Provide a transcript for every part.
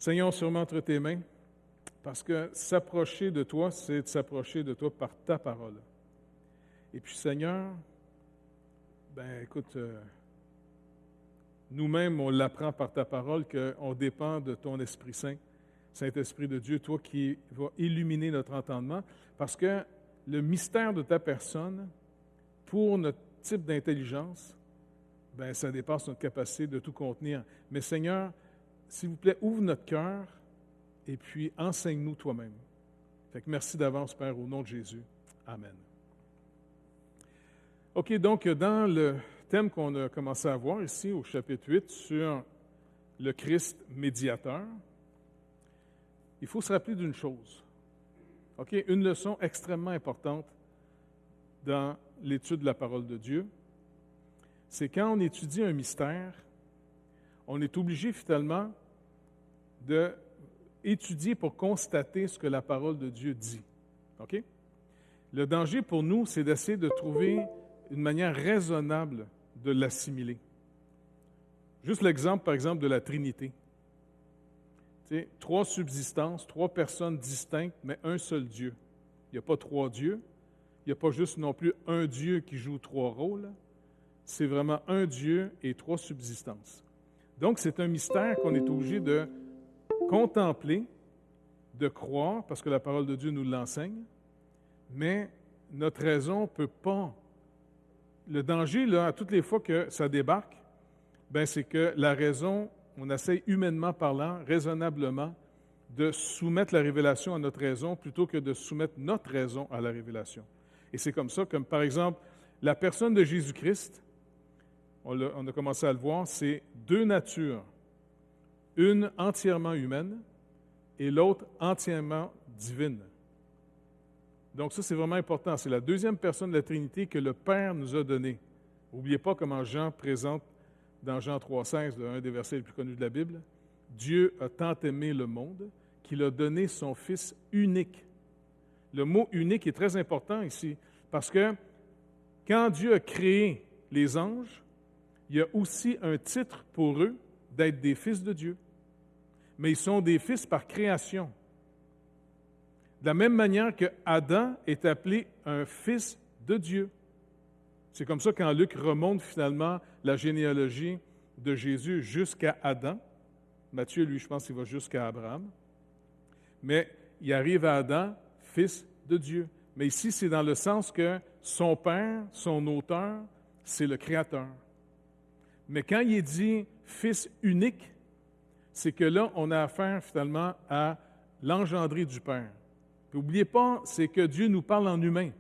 Seigneur, sûrement entre tes mains, parce que s'approcher de toi, c'est de s'approcher de toi par ta parole. Et puis, Seigneur, écoute, nous-mêmes, on l'apprend par ta parole qu'on dépend de ton Esprit Saint, Saint-Esprit de Dieu, toi qui vas illuminer notre entendement, parce que le mystère de ta personne, pour notre type d'intelligence, ça dépasse notre capacité de tout contenir. Mais Seigneur, s'il vous plaît, ouvre notre cœur et puis enseigne-nous toi-même. Fait que merci d'avance, Père, au nom de Jésus. Amen. OK, donc dans le thème qu'on a commencé à voir ici au chapitre 8 sur le Christ médiateur, il faut se rappeler d'une chose. OK, une leçon extrêmement importante dans l'étude de la parole de Dieu, c'est quand on étudie un mystère, on est obligé finalement d'étudier pour constater ce que la parole de Dieu dit. OK? Le danger pour nous, c'est d'essayer de trouver une manière raisonnable de l'assimiler. Juste l'exemple, par exemple, de la Trinité. Tu sais, 3 subsistances, 3 personnes distinctes, mais un seul Dieu. Il n'y a pas 3 dieux. Il n'y a pas juste non plus un Dieu qui joue 3 rôles. C'est vraiment un Dieu et 3 subsistances. Donc, c'est un mystère qu'on est obligé de contempler, de croire, parce que la parole de Dieu nous l'enseigne, mais notre raison ne peut pas. Le danger, là, à toutes les fois que ça débarque, c'est que la raison, on essaie humainement parlant, raisonnablement, de soumettre la révélation à notre raison plutôt que de soumettre notre raison à la révélation. Et c'est comme ça, comme par exemple, la personne de Jésus-Christ, on a commencé à le voir, c'est 2 natures. Une entièrement humaine et l'autre entièrement divine. Donc ça, c'est vraiment important. C'est la 2e personne de la Trinité que le Père nous a donnée. N'oubliez pas comment Jean présente dans Jean 3,16, un des versets les plus connus de la Bible, « Dieu a tant aimé le monde qu'il a donné son Fils unique. » Le mot « unique » est très important ici, parce que quand Dieu a créé les anges, il y a aussi un titre pour eux d'être des fils de Dieu. Mais ils sont des fils par création. De la même manière que Adam est appelé un fils de Dieu. C'est comme ça quand Luc remonte finalement la généalogie de Jésus jusqu'à Adam. Matthieu, lui, je pense qu'il va jusqu'à Abraham. Mais il arrive à Adam, fils de Dieu. Mais ici, c'est dans le sens que son père, son auteur, c'est le Créateur. Mais quand il est dit fils unique, c'est que là, on a affaire finalement à l'engendré du Père. Puis n'oubliez pas, c'est que Dieu nous parle en humain.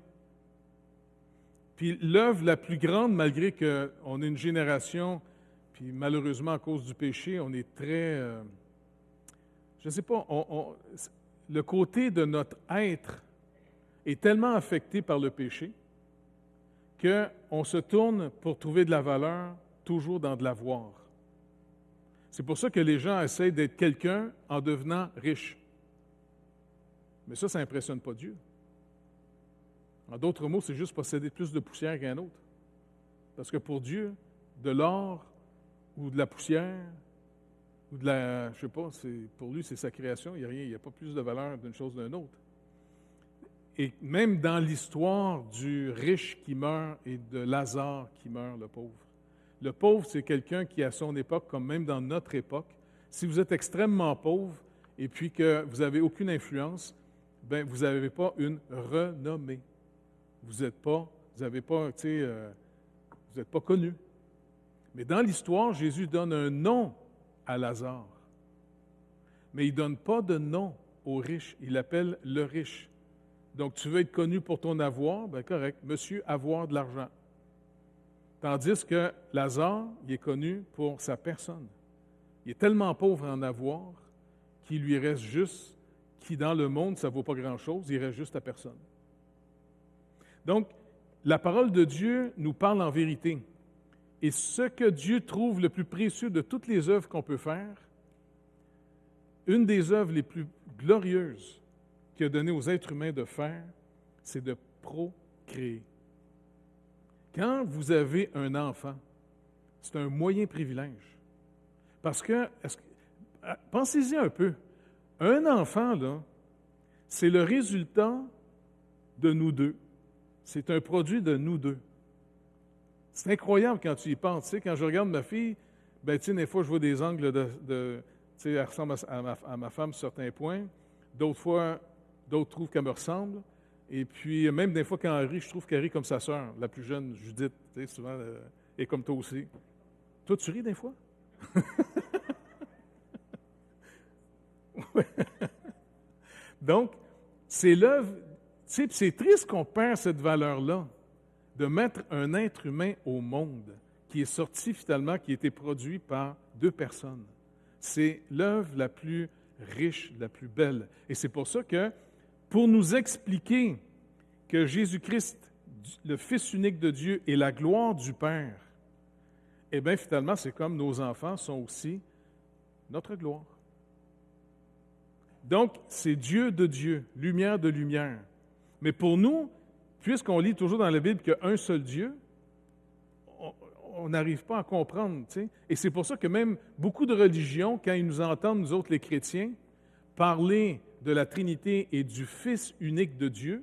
Puis l'œuvre la plus grande, malgré qu'on ait une génération, puis malheureusement à cause du péché, on est très... je ne sais pas, le côté de notre être est tellement affecté par le péché qu'on se tourne pour trouver de la valeur toujours dans de l'avoir. C'est pour ça que les gens essayent d'être quelqu'un en devenant riche. Mais ça n'impressionne pas Dieu. En d'autres mots, c'est juste posséder plus de poussière qu'un autre. Parce que pour Dieu, de l'or ou de la poussière ou de la... je sais pas, pour lui, c'est sa création. Il n'y a pas plus de valeur d'une chose d'un autre. Et même dans l'histoire du riche qui meurt et de Lazare qui meurt, le pauvre. Le pauvre, c'est quelqu'un qui, à son époque, comme même dans notre époque, si vous êtes extrêmement pauvre et puis que vous n'avez aucune influence, vous n'avez pas une renommée. Vous n'êtes pas connu. Mais dans l'histoire, Jésus donne un nom à Lazare. Mais il ne donne pas de nom au riche. Il l'appelle le riche. Donc, tu veux être connu pour ton avoir? Correct. Monsieur, avoir de l'argent. Tandis que Lazare, il est connu pour sa personne. Il est tellement pauvre en avoir qu'il lui reste juste, qui dans le monde, ça ne vaut pas grand-chose, il reste juste à personne. Donc, la parole de Dieu nous parle en vérité. Et ce que Dieu trouve le plus précieux de toutes les œuvres qu'on peut faire, une des œuvres les plus glorieuses qu'il a donné aux êtres humains de faire, c'est de procréer. Quand vous avez un enfant, c'est un moyen privilège. Parce que, Pensez-y un peu. Un enfant, là, c'est le résultat de nous deux. C'est un produit de nous deux. C'est incroyable quand tu y penses. Tu sais, quand je regarde ma fille, ben, tu sais, des fois, je vois des angles tu sais, elle ressemble à ma femme sur certains points. D'autres fois, d'autres trouvent qu'elle me ressemble. Et puis, même des fois, quand elle rit, je trouve qu'elle rit comme sa sœur, la plus jeune, Judith. Tu sais, souvent, et comme toi aussi. Toi, tu ris des fois? Ouais. Donc, c'est l'œuvre. Tu sais, c'est triste qu'on perd cette valeur-là, de mettre un être humain au monde qui est sorti finalement, qui a été produit par deux personnes. C'est l'œuvre la plus riche, la plus belle. Et c'est pour ça que, pour nous expliquer que Jésus-Christ, le Fils unique de Dieu, est la gloire du Père, eh bien, finalement, c'est comme nos enfants sont aussi notre gloire. Donc, c'est Dieu de Dieu, lumière de lumière. Mais pour nous, puisqu'on lit toujours dans la Bible qu'il y a un seul Dieu, on n'arrive pas à comprendre. Tu sais. Et c'est pour ça que même beaucoup de religions, quand ils nous entendent, nous autres les chrétiens, parler de la Trinité et du Fils unique de Dieu,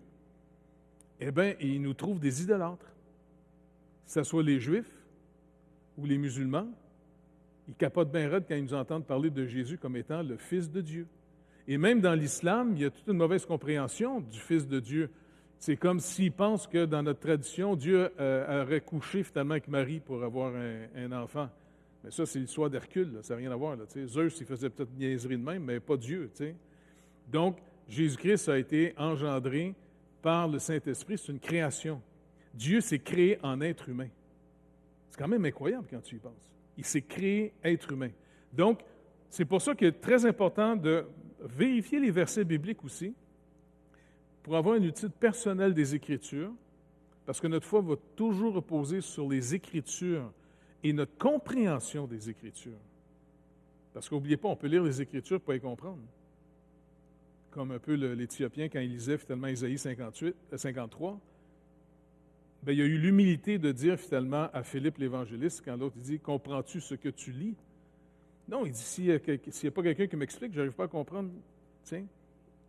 eh bien, ils nous trouvent des idolâtres. Que ce soit les Juifs ou les musulmans, ils capotent bien raide quand ils nous entendent parler de Jésus comme étant le Fils de Dieu. Et même dans l'islam, il y a toute une mauvaise compréhension du Fils de Dieu. C'est comme s'ils pensent que dans notre tradition, Dieu aurait couché finalement avec Marie pour avoir un enfant. Mais ça, c'est l'histoire d'Hercule, là. Ça n'a rien à voir. Là, Zeus, il faisait peut-être une niaiserie de même, mais pas Dieu. T'sais. Donc, Jésus-Christ a été engendré par le Saint-Esprit. C'est une création. Dieu s'est créé en être humain. C'est quand même incroyable quand tu y penses. Il s'est créé être humain. Donc, c'est pour ça qu'il est très important de vérifier les versets bibliques aussi, pour avoir une étude personnelle des Écritures, parce que notre foi va toujours reposer sur les Écritures et notre compréhension des Écritures. Parce qu'oubliez pas, on peut lire les Écritures pour les comprendre. Comme un peu l'Éthiopien, quand il lisait finalement Isaïe 53, bien, il y a eu l'humilité de dire finalement à Philippe l'Évangéliste, quand l'autre dit « Comprends-tu ce que tu lis? » Non, il dit « S'il n'y a pas quelqu'un qui m'explique, je n'arrive pas à comprendre. » Tiens,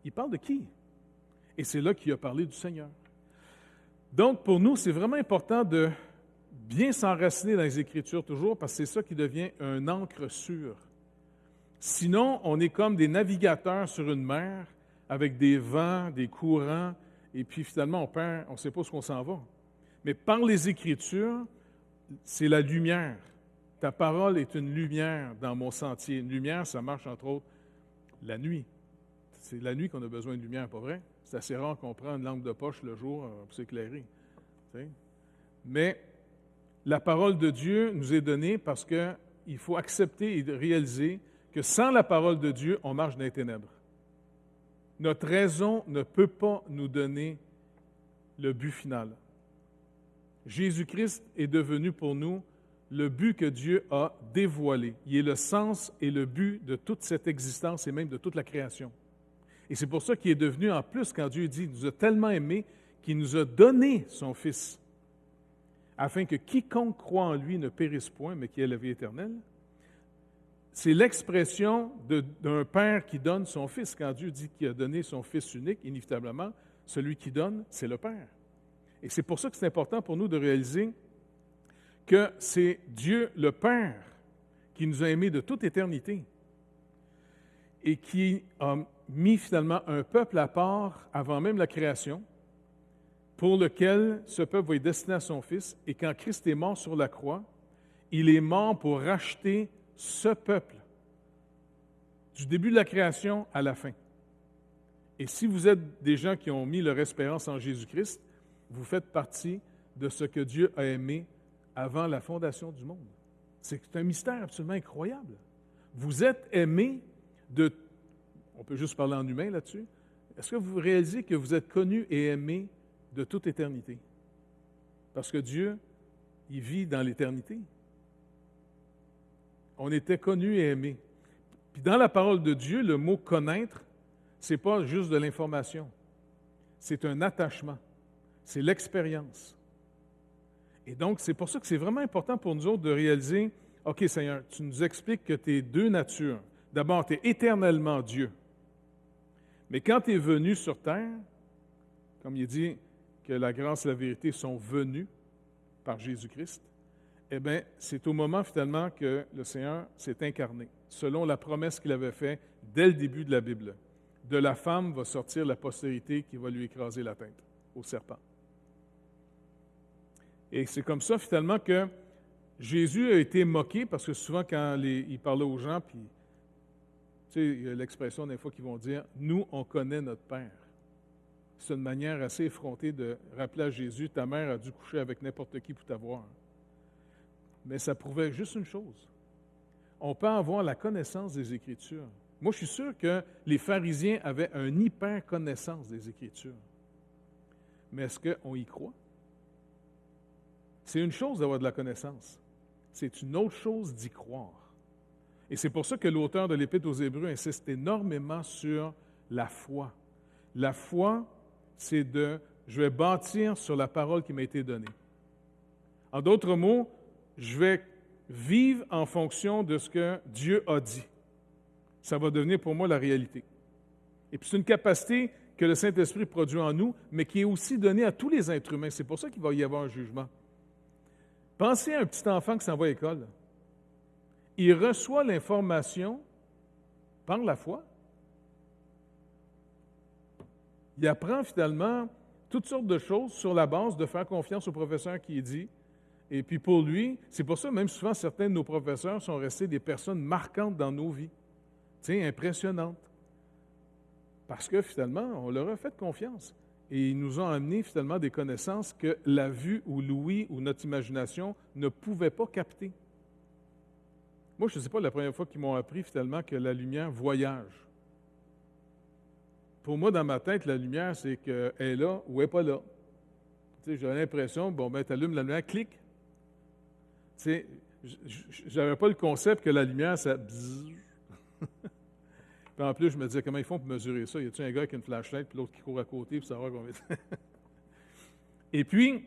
il parle de qui? Et c'est là qu'il a parlé du Seigneur. Donc, pour nous, c'est vraiment important de bien s'enraciner dans les Écritures toujours, parce que c'est ça qui devient un ancre sûr. Sinon, on est comme des navigateurs sur une mer, avec des vents, des courants, et puis finalement, on ne sait pas où on s'en va. Mais par les Écritures, c'est la lumière. Ta parole est une lumière dans mon sentier. Une lumière, ça marche entre autres la nuit. C'est la nuit qu'on a besoin de lumière, pas vrai? C'est assez rare qu'on prenne une lampe de poche le jour pour s'éclairer. Mais la parole de Dieu nous est donnée parce qu'il faut accepter et réaliser que sans la parole de Dieu, on marche dans les ténèbres. Notre raison ne peut pas nous donner le but final. Jésus-Christ est devenu pour nous le but que Dieu a dévoilé. Il est le sens et le but de toute cette existence et même de toute la création. Et c'est pour ça qu'il est devenu, en plus, quand Dieu dit, il nous a tellement aimés qu'il nous a donné son Fils, afin que quiconque croit en lui ne périsse point, mais qu'il ait la vie éternelle. C'est l'expression d'un Père qui donne son Fils. Quand Dieu dit qu'il a donné son Fils unique, inévitablement, celui qui donne, c'est le Père. Et c'est pour ça que c'est important pour nous de réaliser que c'est Dieu, le Père, qui nous a aimés de toute éternité et qui a mis finalement un peuple à part avant même la création, pour lequel ce peuple va être destiné à son Fils. Et quand Christ est mort sur la croix, il est mort pour racheter ce peuple, du début de la création à la fin. Et si vous êtes des gens qui ont mis leur espérance en Jésus-Christ, vous faites partie de ce que Dieu a aimé avant la fondation du monde. C'est un mystère absolument incroyable. Vous êtes aimés de... On peut juste parler en humain là-dessus. Est-ce que vous réalisez que vous êtes connus et aimés de toute éternité? Parce que Dieu, il vit dans l'éternité. On était connus et aimés. Puis dans la parole de Dieu, le mot « connaître », ce n'est pas juste de l'information. C'est un attachement. C'est l'expérience. Et donc, c'est pour ça que c'est vraiment important pour nous autres de réaliser, OK, Seigneur, tu nous expliques que tu es deux natures. D'abord, tu es éternellement Dieu. Mais quand tu es venu sur terre, comme il dit que la grâce et la vérité sont venues par Jésus-Christ, eh bien, c'est au moment finalement que le Seigneur s'est incarné, selon la promesse qu'il avait faite dès le début de la Bible. De la femme va sortir la postérité qui va lui écraser la tête, au serpent. Et c'est comme ça finalement que Jésus a été moqué, parce que souvent quand il parlait aux gens, puis tu sais, il y a l'expression des fois qu'ils vont dire « Nous, on connaît notre Père ». C'est une manière assez effrontée de rappeler à Jésus « Ta mère a dû coucher avec n'importe qui pour t'avoir ». Mais ça prouvait juste une chose. On peut avoir la connaissance des Écritures. Moi, je suis sûr que les pharisiens avaient une hyper-connaissance des Écritures. Mais est-ce qu'on y croit? C'est une chose d'avoir de la connaissance. C'est une autre chose d'y croire. Et c'est pour ça que l'auteur de l'Épître aux Hébreux insiste énormément sur la foi. La foi, c'est je vais bâtir sur la parole qui m'a été donnée. En d'autres mots, je vais vivre en fonction de ce que Dieu a dit. Ça va devenir pour moi la réalité. Et puis c'est une capacité que le Saint-Esprit produit en nous, mais qui est aussi donnée à tous les êtres humains. C'est pour ça qu'il va y avoir un jugement. Pensez à un petit enfant qui s'en va à l'école. Il reçoit l'information par la foi. Il apprend finalement toutes sortes de choses sur la base de faire confiance au professeur qui est dit. Et puis pour lui, c'est pour ça même souvent certains de nos professeurs sont restés des personnes marquantes dans nos vies. Tu sais, impressionnantes. Parce que finalement, on leur a fait confiance. Et ils nous ont amené finalement des connaissances que la vue ou l'ouïe ou notre imagination ne pouvaient pas capter. Moi, je ne sais pas la première fois qu'ils m'ont appris finalement que la lumière voyage. Pour moi, dans ma tête, la lumière, c'est qu'elle est là ou elle n'est pas là. Tu sais, j'ai l'impression, bon, ben, tu allumes la lumière, clic. Tu sais, je n'avais pas le concept que la lumière, ça bzzz. Puis en plus, je me disais, comment ils font pour mesurer ça? Y a-t-il un gars avec une flashlight, puis l'autre qui court à côté, pour savoir combien... Et puis,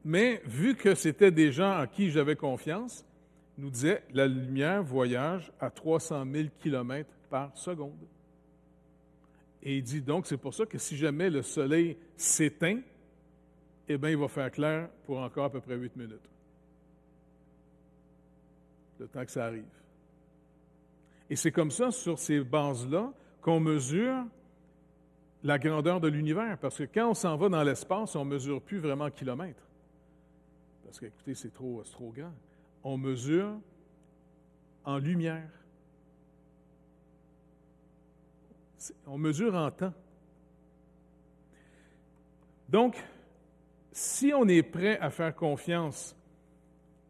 mais vu que c'était des gens en qui j'avais confiance, nous disait, la lumière voyage à 300 000 km par seconde. Et il dit donc, c'est pour ça que si jamais le soleil s'éteint, eh bien, il va faire clair pour encore à peu près 8 minutes. Le temps que ça arrive. Et c'est comme ça, sur ces bases-là, qu'on mesure la grandeur de l'univers. Parce que quand on s'en va dans l'espace, on ne mesure plus vraiment en kilomètres. Parce que, écoutez, c'est trop grand. On mesure en lumière. On mesure en temps. Donc, si on est prêt à faire confiance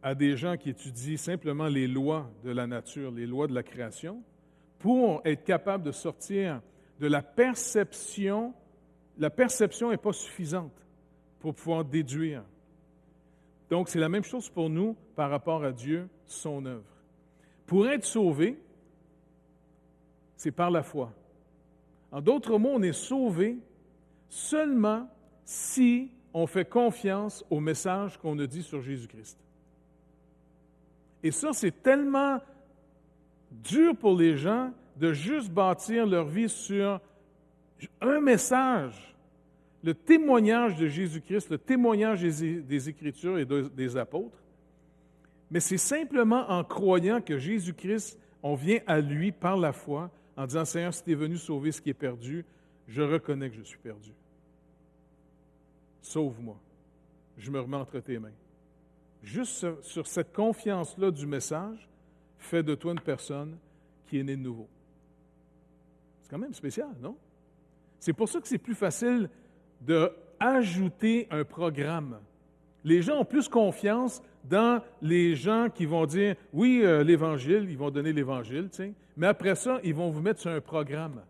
à des gens qui étudient simplement les lois de la nature, les lois de la création, pour être capable de sortir de la perception n'est pas suffisante pour pouvoir déduire. Donc, c'est la même chose pour nous par rapport à Dieu, son œuvre. Pour être sauvé, c'est par la foi. En d'autres mots, on est sauvé seulement si on fait confiance au message qu'on a dit sur Jésus-Christ. Et ça, c'est tellement dur pour les gens de juste bâtir leur vie sur un message, le témoignage de Jésus-Christ, le témoignage des Écritures et des apôtres. Mais c'est simplement en croyant que Jésus-Christ, on vient à lui par la foi, en disant, Seigneur, si tu es venu sauver ce qui est perdu, je reconnais que je suis perdu. Sauve-moi. Je me remets entre tes mains. Juste sur cette confiance-là du message, fais de toi une personne qui est née de nouveau. C'est quand même spécial, non? C'est pour ça que c'est plus facile d'ajouter un programme. Les gens ont plus confiance dans les gens qui vont dire, oui, l'Évangile, ils vont donner l'Évangile, tu sais, mais après ça, ils vont vous mettre sur un programme.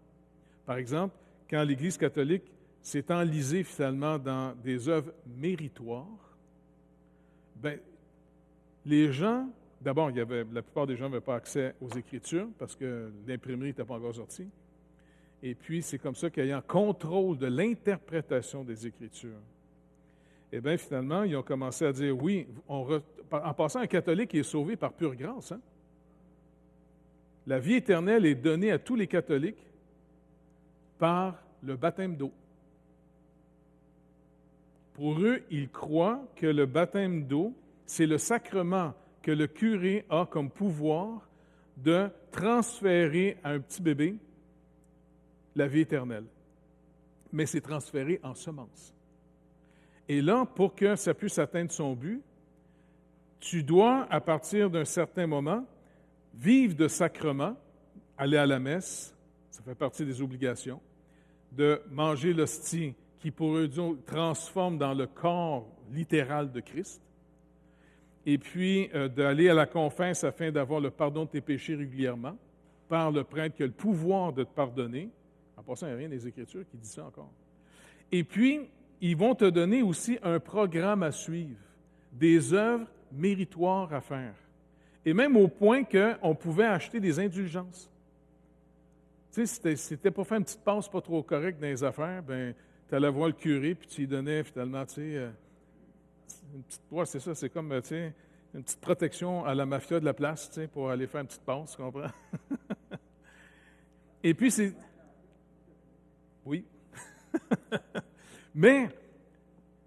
Par exemple, quand l'Église catholique s'est enlisée finalement dans des œuvres méritoires, bien, les gens, d'abord, la plupart des gens n'avaient pas accès aux Écritures parce que l'imprimerie n'était pas encore sortie. Et puis, c'est comme ça qu'ayant contrôle de l'interprétation des Écritures, eh bien, finalement, ils ont commencé à dire, oui, en passant, un catholique est sauvé par pure grâce. Hein? La vie éternelle est donnée à tous les catholiques par le baptême d'eau. Pour eux, ils croient que le baptême d'eau, c'est le sacrement que le curé a comme pouvoir de transférer à un petit bébé la vie éternelle. Mais c'est transféré en semence. Et là, pour que ça puisse atteindre son but, tu dois, à partir d'un certain moment, vivre de sacrement, aller à la messe, ça fait partie des obligations, de manger l'hostie qui, pour eux, transforme dans le corps littéral de Christ, et puis d'aller à la confesse afin d'avoir le pardon de tes péchés régulièrement, par le prêtre qui a le pouvoir de te pardonner. En passant, il n'y a rien des Écritures qui dit ça encore. Et puis, ils vont te donner aussi un programme à suivre, des œuvres méritoires à faire. Et même au point qu'on pouvait acheter des indulgences. Tu sais, si t'étais pas fait une petite passe pas trop correcte dans les affaires, ben tu allais voir le curé, puis tu lui donnais finalement, tu sais, une petite... Ouais, c'est ça, c'est comme, tu sais, une petite protection à la mafia de la place, tu sais, pour aller faire une petite passe, tu comprends? Et puis, c'est... Oui. Mais,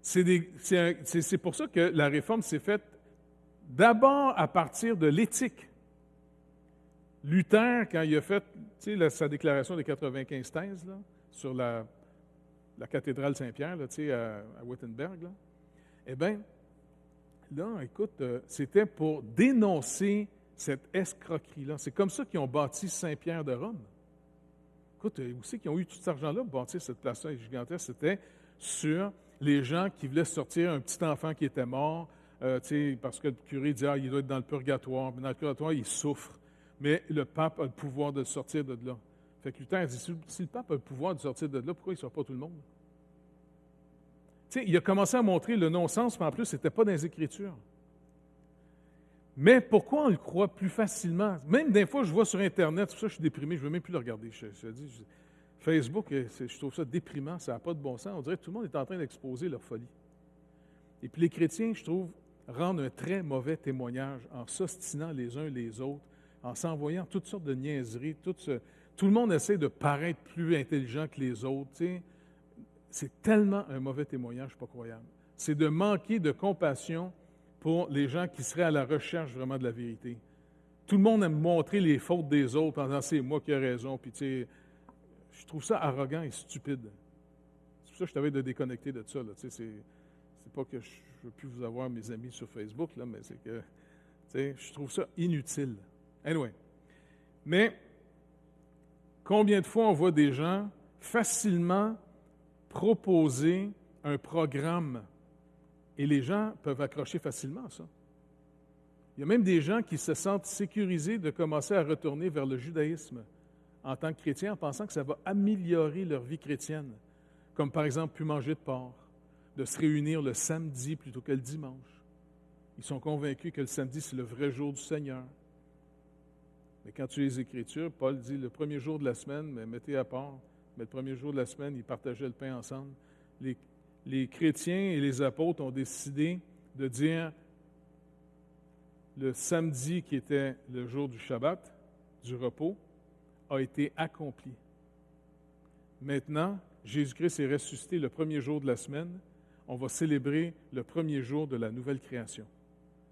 c'est pour ça que la réforme s'est faite d'abord à partir de l'éthique. Luther, quand il a fait sa déclaration de 95 thèses là, sur la cathédrale Saint-Pierre là, à Wittenberg, là, eh bien, là, écoute, c'était pour dénoncer cette escroquerie-là. C'est comme ça qu'ils ont bâti Saint-Pierre de Rome. Écoute, où c'est qu'ils ont eu tout cet argent-là pour bâtir cette place-là gigantesque? C'était sur les gens qui voulaient sortir un petit enfant qui était mort, parce que le curé dit « Ah, il doit être dans le purgatoire. » Mais dans le purgatoire, il souffre. Mais le pape a le pouvoir de sortir de là. Fait que Luther dit « Si le pape a le pouvoir de sortir de là, pourquoi il ne sort pas tout le monde? » Tu sais, il a commencé à montrer le non-sens, mais en plus, ce n'était pas dans les Écritures. Mais pourquoi on le croit plus facilement? Même des fois, je vois sur Internet, c'est pour ça que je suis déprimé, je ne veux même plus le regarder. Facebook, je trouve ça déprimant, ça n'a pas de bon sens. On dirait que tout le monde est en train d'exposer leur folie. Et puis les chrétiens, je trouve, rendent un très mauvais témoignage en s'ostinant les uns les autres, en s'envoyant toutes sortes de niaiseries. Tout le monde essaie de paraître plus intelligent que les autres. Tu sais. C'est tellement un mauvais témoignage, pas croyable. C'est de manquer de compassion pour les gens qui seraient à la recherche vraiment de la vérité. Tout le monde aime montrer les fautes des autres en disant « c'est moi qui ai raison ». Puis tu sais, je trouve ça arrogant et stupide. C'est pour ça que je t'avais de déconnecter de ça. Là. Tu sais, c'est pas que je ne veux plus vous avoir mes amis sur Facebook, là, mais c'est que tu sais, je trouve ça inutile. Anyway. Mais combien de fois on voit des gens facilement proposer un programme et les gens peuvent accrocher facilement à ça. Il y a même des gens qui se sentent sécurisés de commencer à retourner vers le judaïsme en tant que chrétiens en pensant que ça va améliorer leur vie chrétienne, comme par exemple plus manger de porc, de se réunir le samedi plutôt que le dimanche. Ils sont convaincus que le samedi, c'est le vrai jour du Seigneur. Mais quand tu lis les Écritures, Paul dit le premier jour de la semaine, mais mettez à part, mais le premier jour de la semaine, ils partageaient le pain ensemble. Les chrétiens et les apôtres ont décidé de dire le samedi qui était le jour du Shabbat, du repos, a été accompli. Maintenant, Jésus-Christ est ressuscité le premier jour de la semaine. On va célébrer le premier jour de la nouvelle création.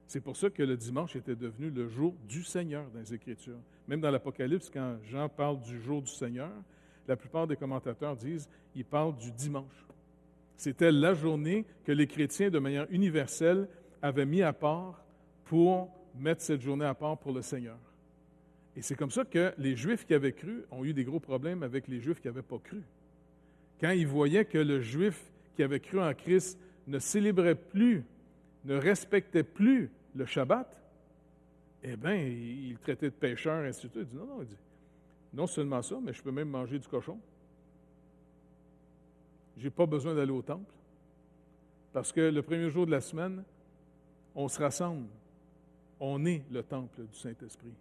C'est pour ça que le dimanche était devenu le jour du Seigneur dans les Écritures. Même dans l'Apocalypse, quand Jean parle du jour du Seigneur, la plupart des commentateurs disent qu'il parle du dimanche. C'était la journée que les chrétiens, de manière universelle, avaient mis à part pour mettre cette journée à part pour le Seigneur. Et c'est comme ça que les Juifs qui avaient cru ont eu des gros problèmes avec les Juifs qui n'avaient pas cru. Quand ils voyaient que le Juif qui avait cru en Christ ne célébrait plus, ne respectait plus le Shabbat, eh bien, il le traitait de pécheur, et ainsi de suite. Il dit non, il dit, non seulement ça, mais je peux même manger du cochon. Je n'ai pas besoin d'aller au temple. Parce que le premier jour de la semaine, on se rassemble. On est le temple du Saint-Esprit.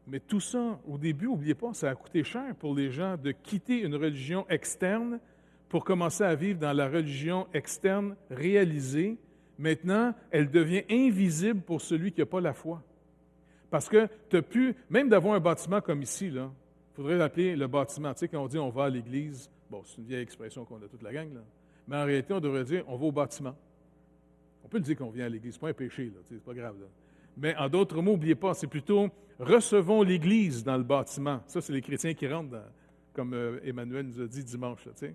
Mais tout ça, au début, n'oubliez pas, ça a coûté cher pour les gens de quitter une religion externe pour commencer à vivre dans la religion externe réalisée. Maintenant, elle devient invisible pour celui qui n'a pas la foi. Parce que tu as pu, même d'avoir un bâtiment comme ici, il faudrait l'appeler le bâtiment. Tu sais, quand on dit on va à l'église, bon, c'est une vieille expression qu'on a toute la gang, là. Mais en réalité, on devrait dire on va au bâtiment. On peut le dire qu'on vient à l'église, c'est pas un péché, là, c'est pas grave. Là. Mais en d'autres mots, n'oubliez pas, c'est plutôt recevons l'église dans le bâtiment. Ça, c'est les chrétiens qui rentrent, comme Emmanuel nous a dit dimanche. Là, tu sais.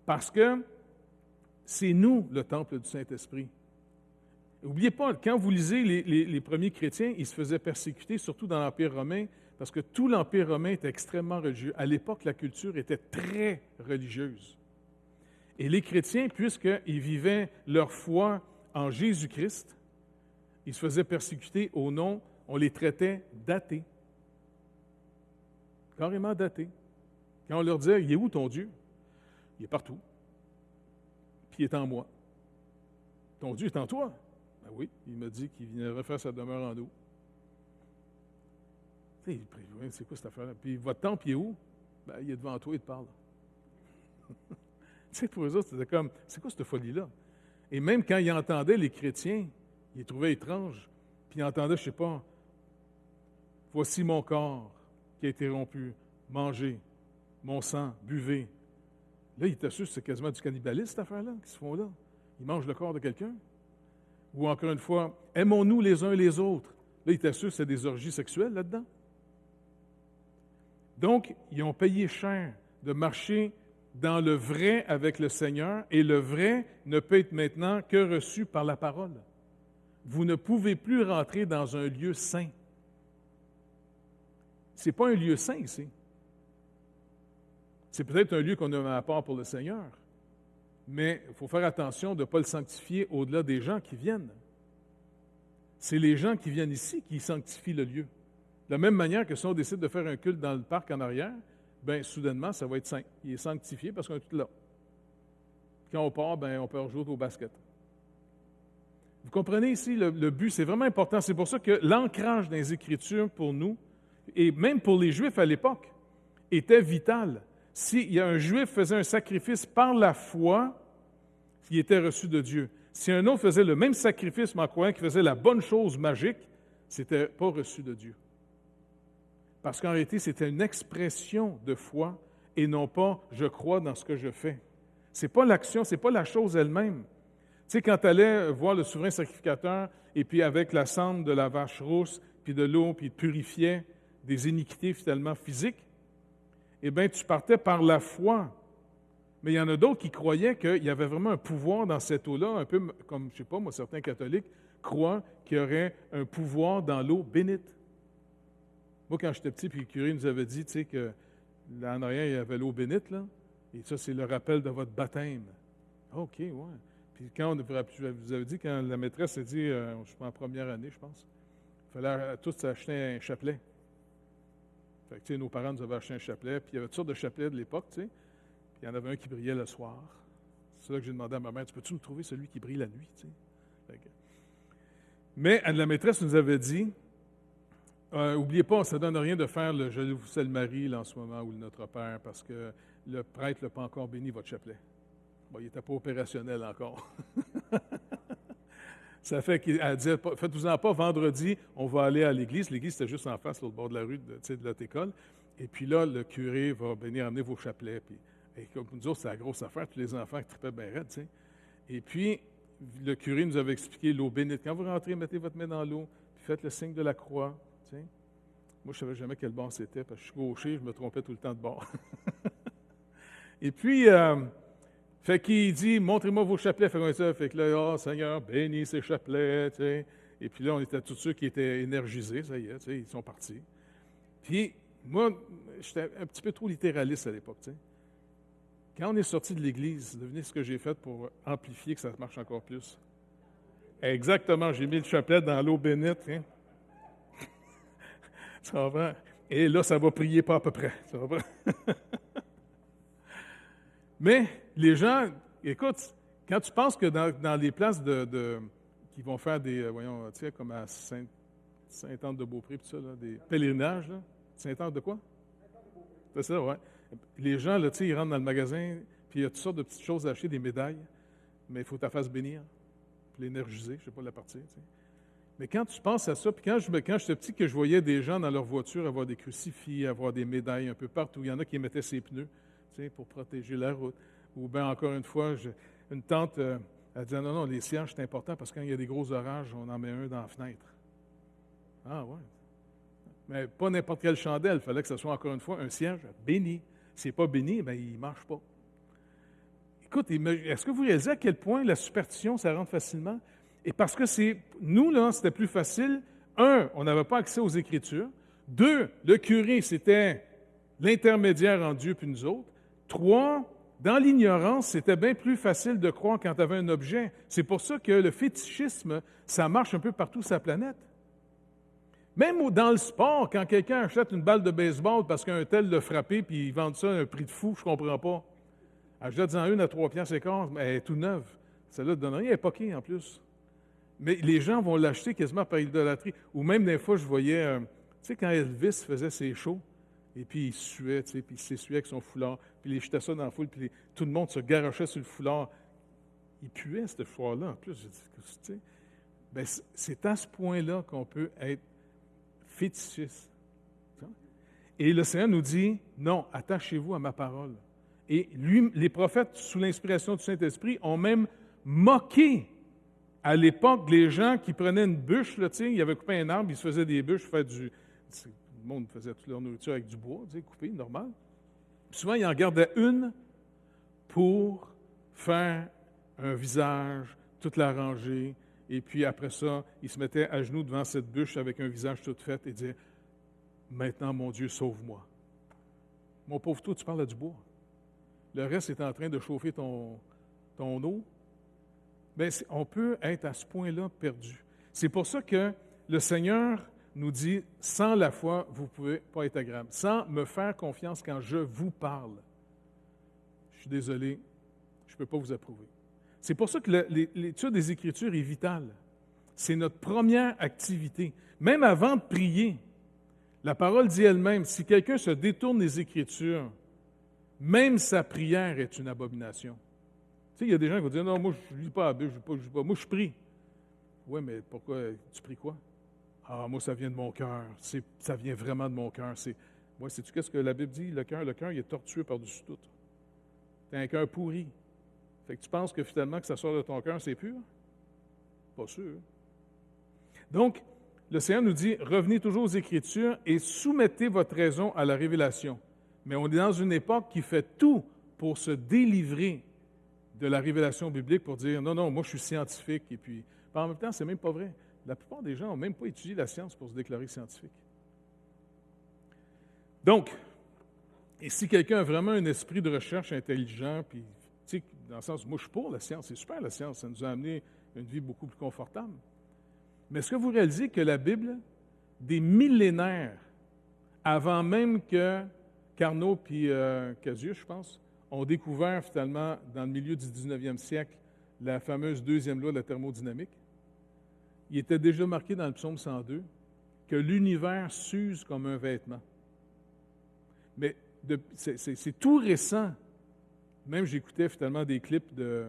Parce que c'est nous le temple du Saint-Esprit. N'oubliez pas, quand vous lisez les premiers chrétiens, ils se faisaient persécuter, surtout dans l'Empire romain, parce que tout l'Empire romain était extrêmement religieux. À l'époque, la culture était très religieuse. Et les chrétiens, puisqu'ils vivaient leur foi en Jésus-Christ, ils se faisaient persécuter au nom, on les traitait d'athées. Carrément d'athées. Quand on leur disait, « Il est où ton Dieu? » « Il est partout. Puis il est en moi. »« Ton Dieu est en toi? » « Ben oui, il m'a dit qu'il viendrait faire sa demeure en nous. » Tu sais, c'est quoi cette affaire-là? Puis votre temple, il est où? Ben, il est devant toi, il te parle. Tu sais, pour eux autres, c'était comme, c'est quoi cette folie-là? Et même quand ils entendaient les chrétiens, ils les trouvaient étranges. Puis ils entendaient, je ne sais pas, « Voici mon corps qui a été rompu, mangez, mon sang, buvez. » Là, ils étaient sûrs que c'est quasiment du cannibalisme, cette affaire-là, qui se font là. Ils mangent le corps de quelqu'un. Ou encore une fois, « Aimons-nous les uns les autres. » Là, ils étaient sûrs que c'est des orgies sexuelles là-dedans. Donc, ils ont payé cher de marcher dans le vrai avec le Seigneur, et le vrai ne peut être maintenant que reçu par la parole. Vous ne pouvez plus rentrer dans un lieu saint. Ce n'est pas un lieu saint ici. C'est peut-être un lieu qu'on a mis à part pour le Seigneur, mais il faut faire attention de ne pas le sanctifier au-delà des gens qui viennent. C'est les gens qui viennent ici qui sanctifient le lieu. De la même manière que si on décide de faire un culte dans le parc en arrière, bien, soudainement, ça va être saint. Il est sanctifié parce qu'on est tout là. Quand on part, bien, on peut rejouer au basket. Vous comprenez ici, le but, c'est vraiment important. C'est pour ça que l'ancrage dans les Écritures pour nous, et même pour les Juifs à l'époque, était vital. Si un Juif faisait un sacrifice par la foi, il était reçu de Dieu. Si un autre faisait le même sacrifice, mais en croyant qu'il faisait la bonne chose magique, c'était pas reçu de Dieu. Parce qu'en réalité, c'était une expression de foi et non pas « je crois dans ce que je fais ». Ce n'est pas l'action, ce n'est pas la chose elle-même. Tu sais, quand tu allais voir le souverain sacrificateur et puis avec la cendre de la vache rousse, puis de l'eau, puis il te purifiait des iniquités finalement physiques, eh bien, tu partais par la foi. Mais il y en a d'autres qui croyaient qu'il y avait vraiment un pouvoir dans cette eau-là, un peu comme, je ne sais pas, moi, certains catholiques croient qu'il y aurait un pouvoir dans l'eau bénite. Moi, quand j'étais petit, puis le curé nous avait dit, tu sais, que là, en arrière, il y avait l'eau bénite, là, et ça, c'est le rappel de votre baptême. OK, ouais. Puis quand je vous avais dit, quand la maîtresse a dit, je suis en première année, je pense, il fallait tous acheter un chapelet. Fait que, tu sais, nos parents nous avaient acheté un chapelet, puis il y avait toutes sortes de chapelets de l'époque, tu sais. Puis il y en avait un qui brillait le soir. C'est là que j'ai demandé à ma mère, tu peux-tu me trouver celui qui brille la nuit, tu sais? Mais la maîtresse nous avait dit, n'oubliez pas, ça ne donne rien de faire le « Je vous salue Marie » là, en ce moment, ou le Notre Père, parce que le prêtre n'a pas encore béni votre chapelet. Bon, il n'était pas opérationnel encore. Ça fait qu'elle disait, faites-vous-en pas, vendredi, on va aller à l'église. L'église, c'était juste en face, l'autre bord de la rue de notre école. Et puis là, le curé va venir amener vos chapelets. Puis, et comme nous autres, c'est la grosse affaire, tous les enfants qui tripaient bien raide, tu sais. Et puis, le curé nous avait expliqué l'eau bénite. Quand vous rentrez, mettez votre main dans l'eau, puis faites le signe de la croix, tu sais. Moi, je ne savais jamais quel bord c'était, parce que je suis gaucher, je me trompais tout le temps de bord. Et puis, fait qu'il dit, montrez-moi vos chapelets. Fait que là, oh Seigneur, bénis ces chapelets, tu sais. Et puis là, on était tous ceux qui étaient énergisés, ça y est, tu sais, ils sont partis. Puis, moi, j'étais un petit peu trop littéraliste à l'époque, tu sais. Quand on est sorti de l'Église, devinez ce que j'ai fait pour amplifier que ça marche encore plus. Exactement, j'ai mis le chapelet dans l'eau bénite. Hein. Ça va. Et là, ça va prier pas à peu près. Ça va. Mais les gens, écoute, quand tu penses que dans les places qui vont faire des, voyons, tu sais, comme à Sainte-Anne-de-Beaupré, tout ça, là, des pèlerinages, là. Sainte-Anne de quoi? C'est ça, ouais. Les gens, là, tu sais, ils rentrent dans le magasin, puis il y a toutes sortes de petites choses à acheter, des médailles, mais il faut que tu la fasses bénir, puis l'énergiser, je ne sais pas la partie, tu sais. Mais quand tu penses à ça, puis quand j'étais petit, que je voyais des gens dans leur voiture avoir des crucifix, avoir des médailles un peu partout, il y en a qui mettaient ses pneus, tu sais, pour protéger la route. Ou bien, encore une fois, une tante, elle disait, non, non, les cierges, c'est important parce que quand il y a des gros orages, on en met un dans la fenêtre. Ah ouais. Mais pas n'importe quelle chandelle, il fallait que ce soit, encore une fois, un cierge béni. Si n'est pas béni, bien, il ne marche pas. Écoute, est-ce que vous réalisez à quel point la superstition, ça rentre facilement? Et parce que nous, là, c'était plus facile. Un, on n'avait pas accès aux Écritures. Deux, le curé, c'était l'intermédiaire entre Dieu puis nous autres. Trois, dans l'ignorance, c'était bien plus facile de croire quand tu avais un objet. C'est pour ça que le fétichisme, ça marche un peu partout sur la planète. Même dans le sport, quand quelqu'un achète une balle de baseball parce qu'un tel l'a frappé puis ils vendent ça à un prix de fou, je ne comprends pas. Achète-en une à 3,15 $, mais elle est tout neuve. Celle-là ne donne rien, elle est poquée en plus. Mais les gens vont l'acheter quasiment par idolâtrie. Ou même des fois, je voyais, tu sais, quand Elvis faisait ses shows, et puis il suait, tu sais, puis il s'essuyait avec son foulard, puis il jetait ça dans la foule, puis tout le monde se garochait sur le foulard. Il puait, ce foulard-là, en plus. J'ai dit, tu sais, bien, c'est à ce point-là qu'on peut être fétichiste. Et le Seigneur nous dit, non, attachez-vous à ma parole. Et les prophètes, sous l'inspiration du Saint-Esprit, ont même moqué à l'époque les gens qui prenaient une bûche, là, ils avaient coupé un arbre, ils se faisaient des bûches, le monde faisait toute leur nourriture avec du bois, coupé, normal. Puis souvent, ils en gardaient une pour faire un visage, tout l'arranger, et puis après ça, ils se mettaient à genoux devant cette bûche avec un visage tout fait et disaient, « Maintenant, mon Dieu, sauve-moi. » Mon pauvre toi, tu parles à du bois. Le reste est en train de chauffer ton eau. Bien, on peut être à ce point-là perdu. C'est pour ça que le Seigneur nous dit, sans la foi, vous ne pouvez pas être agréable. Sans me faire confiance quand je vous parle, je suis désolé, je ne peux pas vous approuver. C'est pour ça que l'étude des Écritures est vitale. C'est notre première activité. Même avant de prier, la parole dit elle-même, si quelqu'un se détourne des Écritures, même sa prière est une abomination. Tu sais, il y a des gens qui vont dire, non, moi, je ne lis pas la Bible, je ne lis pas. Moi, je prie. Oui, mais pourquoi? Tu pries quoi? Ah, moi, ça vient de mon cœur. Ça vient vraiment de mon cœur. Moi, sais-tu qu'est-ce que la Bible dit? Le cœur, il est tortueux par-dessus tout. Tu as un cœur pourri. Fait que tu penses que finalement, que ça sort de ton cœur, c'est pur? Pas sûr. Donc, le Seigneur nous dit, revenez toujours aux Écritures et soumettez votre raison à la révélation. Mais on est dans une époque qui fait tout pour se délivrer de la révélation biblique pour dire, non, non, moi je suis scientifique. Et puis, en même temps, c'est même pas vrai. La plupart des gens n'ont même pas étudié la science pour se déclarer scientifique. Donc, et si quelqu'un a vraiment un esprit de recherche intelligent, puis, tu sais, dans le sens, moi je suis pour la science, c'est super la science, ça nous a amené une vie beaucoup plus confortable. Mais est-ce que vous réalisez que la Bible, des millénaires, avant même que Carnot puis Cassius, je pense, ont découvert finalement, dans le milieu du 19e siècle, la fameuse deuxième loi de la thermodynamique, il était déjà marqué dans le psaume 102 que l'univers s'use comme un vêtement. Mais c'est tout récent. Même j'écoutais finalement des clips de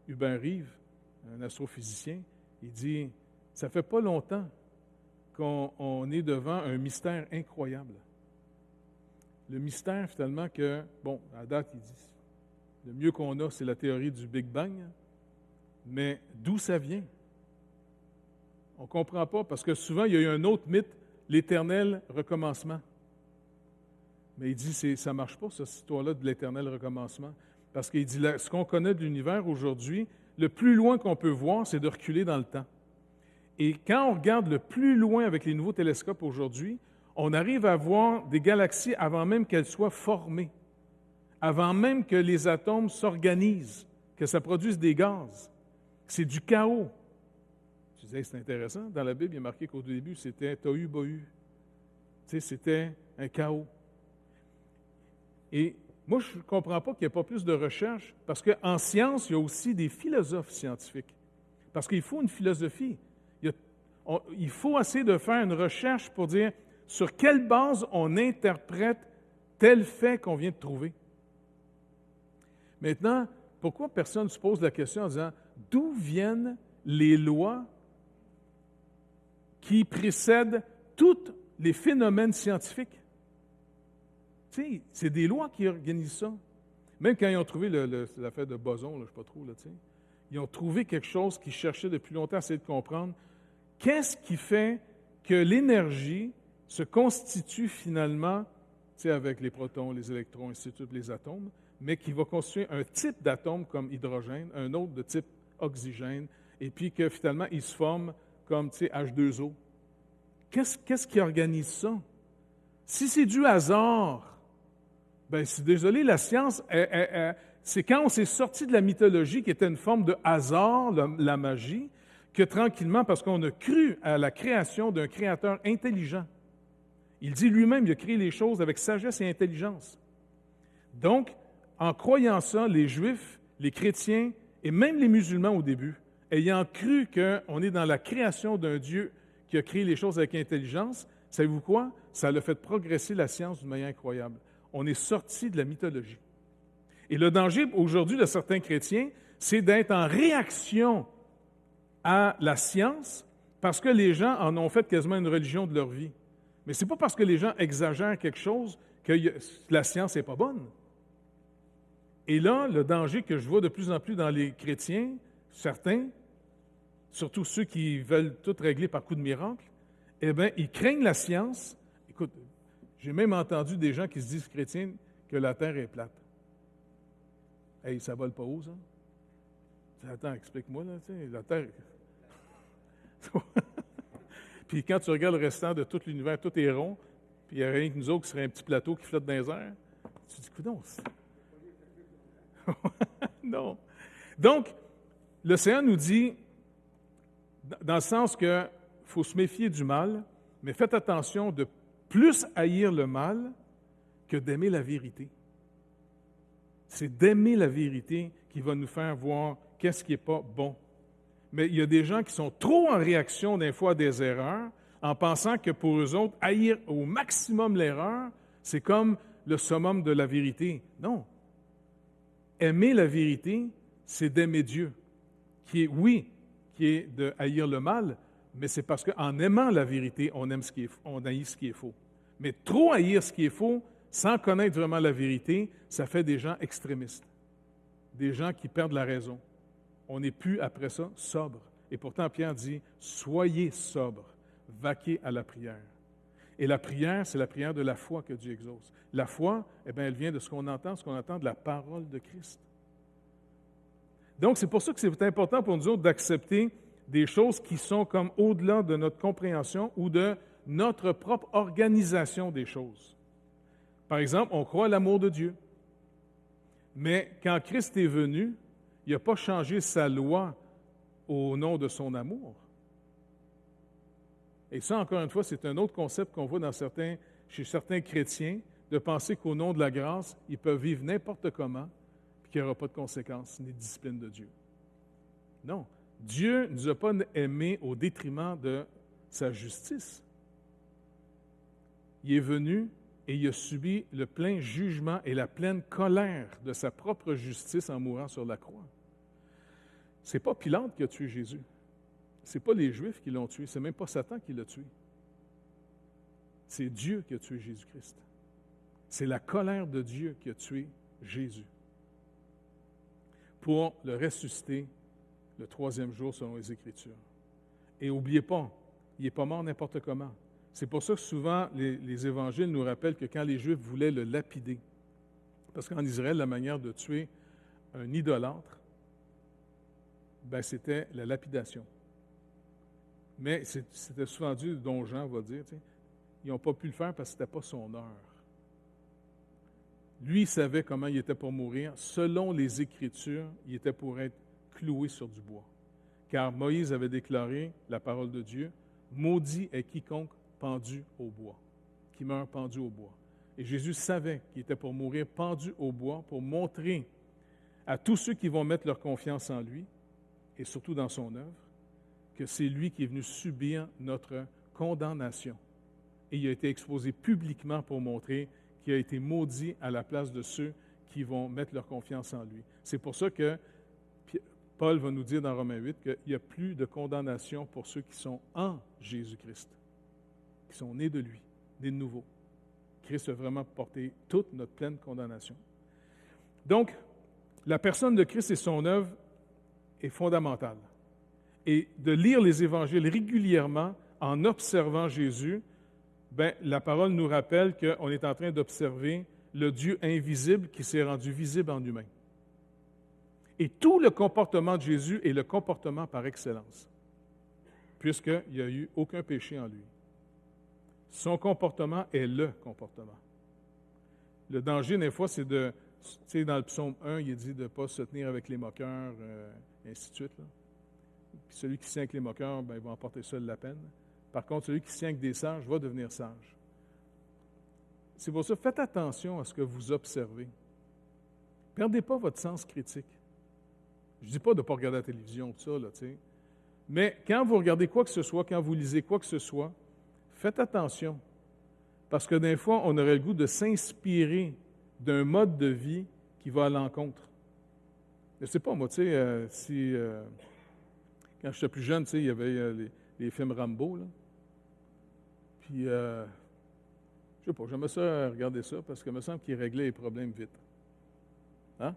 Hubert Reeves, un astrophysicien. Il dit, ça fait pas longtemps qu'on est devant un mystère incroyable. Le mystère, finalement, que, bon, à date, il dit, le mieux qu'on a, c'est la théorie du Big Bang, mais d'où ça vient? On ne comprend pas, parce que souvent, il y a eu un autre mythe, l'éternel recommencement. Mais il dit, ça ne marche pas, cette histoire-là de l'éternel recommencement. Parce qu'il dit, ce qu'on connaît de l'univers aujourd'hui, le plus loin qu'on peut voir, c'est de reculer dans le temps. Et quand on regarde le plus loin avec les nouveaux télescopes aujourd'hui, on arrive à voir des galaxies avant même qu'elles soient formées, avant même que les atomes s'organisent, que ça produise des gaz. C'est du chaos. Je disais, c'est intéressant. Dans la Bible, il est marqué qu'au début, c'était tohu-bohu. Tu sais, c'était un chaos. Et moi, je ne comprends pas qu'il n'y ait pas plus de recherche, parce qu'en science, il y a aussi des philosophes scientifiques. Parce qu'il faut une philosophie. Il faut essayer de faire une recherche pour dire sur quelle base on interprète tel fait qu'on vient de trouver. Maintenant, pourquoi personne ne se pose la question en disant d'où viennent les lois qui précède tous les phénomènes scientifiques. Tu sais, c'est des lois qui organisent ça. Même quand ils ont trouvé l'affaire de boson, là, je ne sais pas trop, là, tu sais, ils ont trouvé quelque chose qu'ils cherchaient depuis longtemps à essayer de comprendre. Qu'est-ce qui fait que l'énergie se constitue finalement, tu sais, avec les protons, les électrons, ainsi de suite, les atomes, mais qui va constituer un type d'atome comme hydrogène, un autre de type oxygène, et puis que finalement, ils se forment comme, tu sais, H2O. Qu'est-ce qui organise ça? Si c'est du hasard, bien, je suis désolé, la science, c'est quand on s'est sorti de la mythologie qui était une forme de hasard, la magie, que tranquillement, parce qu'on a cru à la création d'un créateur intelligent. Il dit lui-même, il a créé les choses avec sagesse et intelligence. Donc, en croyant ça, les Juifs, les chrétiens et même les musulmans au début, ayant cru qu'on est dans la création d'un Dieu qui a créé les choses avec intelligence, savez-vous quoi? Ça a fait progresser la science d'une manière incroyable. On est sorti de la mythologie. Et le danger aujourd'hui de certains chrétiens, c'est d'être en réaction à la science parce que les gens en ont fait quasiment une religion de leur vie. Mais ce n'est pas parce que les gens exagèrent quelque chose que la science n'est pas bonne. Et là, le danger que je vois de plus en plus dans les chrétiens, certains, surtout ceux qui veulent tout régler par coup de miracle, eh bien, ils craignent la science. Écoute, j'ai même entendu des gens qui se disent chrétiens que la Terre est plate. Hey, ça vole pas haut, ça? Attends, explique-moi, là, tu sais, la Terre... Puis quand tu regardes le restant de tout l'univers, tout est rond, puis il n'y a rien que nous autres qui serait un petit plateau qui flotte dans les airs, tu te dis, coudonc, non. Donc, l'océan nous dit, dans le sens que faut se méfier du mal, mais faites attention de plus haïr le mal que d'aimer la vérité. C'est d'aimer la vérité qui va nous faire voir qu'est-ce qui n'est pas bon. Mais il y a des gens qui sont trop en réaction des fois à des erreurs, en pensant que pour eux autres, haïr au maximum l'erreur, c'est comme le summum de la vérité. Non. Aimer la vérité, c'est d'aimer Dieu, qui est de haïr le mal, mais c'est parce qu'en aimant la vérité, on haït ce qui est faux. Mais trop haïr ce qui est faux, sans connaître vraiment la vérité, ça fait des gens extrémistes, des gens qui perdent la raison. On n'est plus, après ça, sobre. Et pourtant, Pierre dit, soyez sobre, vaquez à la prière. Et la prière, c'est la prière de la foi que Dieu exauce. La foi, eh bien, elle vient de ce qu'on entend de la parole de Christ. Donc, c'est pour ça que c'est important pour nous autres d'accepter des choses qui sont comme au-delà de notre compréhension ou de notre propre organisation des choses. Par exemple, on croit à l'amour de Dieu. Mais quand Christ est venu, il n'a pas changé sa loi au nom de son amour. Et ça, encore une fois, c'est un autre concept qu'on voit chez certains chrétiens, de penser qu'au nom de la grâce, ils peuvent vivre n'importe comment, puis qu'il n'y aura pas de conséquences ni de discipline de Dieu. Non. Dieu ne nous a pas aimés au détriment de sa justice. Il est venu et il a subi le plein jugement et la pleine colère de sa propre justice en mourant sur la croix. Ce n'est pas Pilate qui a tué Jésus. Ce n'est pas les Juifs qui l'ont tué. Ce n'est même pas Satan qui l'a tué. C'est Dieu qui a tué Jésus-Christ. C'est la colère de Dieu qui a tué Jésus pour le ressusciter le troisième jour selon les Écritures. Et n'oubliez pas, il n'est pas mort n'importe comment. C'est pour ça que souvent les Évangiles nous rappellent que quand les Juifs voulaient le lapider, parce qu'en Israël, la manière de tuer un idolâtre, ben, c'était la lapidation. Mais c'était souvent Dieu dont Jean va dire, ils n'ont pas pu le faire parce que ce n'était pas son heure. Lui, il savait comment il était pour mourir. Selon les Écritures, il était pour être cloué sur du bois. Car Moïse avait déclaré la parole de Dieu, « Maudit est quiconque pendu au bois, qui meurt pendu au bois. » Et Jésus savait qu'il était pour mourir pendu au bois pour montrer à tous ceux qui vont mettre leur confiance en lui, et surtout dans son œuvre, que c'est lui qui est venu subir notre condamnation. Et il a été exposé publiquement pour montrer qu'il a été maudit à la place de ceux qui vont mettre leur confiance en lui. C'est pour ça que Paul va nous dire dans Romains 8 qu'il n'y a plus de condamnation pour ceux qui sont en Jésus-Christ, qui sont nés de lui, nés de nouveau. Christ a vraiment porté toute notre pleine condamnation. Donc, la personne de Christ et son œuvre est fondamentale. Et de lire les évangiles régulièrement en observant Jésus, la parole nous rappelle qu'on est en train d'observer le Dieu invisible qui s'est rendu visible en humain. Et tout le comportement de Jésus est le comportement par excellence, puisqu'il n'y a eu aucun péché en lui. Son comportement est le comportement. Le danger, des fois, c'est de... Tu sais, dans le psaume 1, il est dit de ne pas se tenir avec les moqueurs, ainsi de suite. Là. Puis celui qui se tient avec les moqueurs, il va emporter seul la peine. Par contre, celui qui se tient avec des sages va devenir sage. C'est pour ça, faites attention à ce que vous observez. Ne perdez pas votre sens critique. Je ne dis pas de ne pas regarder la télévision, tout ça, là, tu sais. Mais quand vous regardez quoi que ce soit, quand vous lisez quoi que ce soit, faites attention. Parce que des fois, on aurait le goût de s'inspirer d'un mode de vie qui va à l'encontre. Je ne sais pas, moi, tu sais, quand j'étais plus jeune, tu sais, il y avait les films Rambo, là. Puis, je ne sais pas, j'aimais ça regarder ça parce qu'il me semble qu'il réglait les problèmes vite. Hein?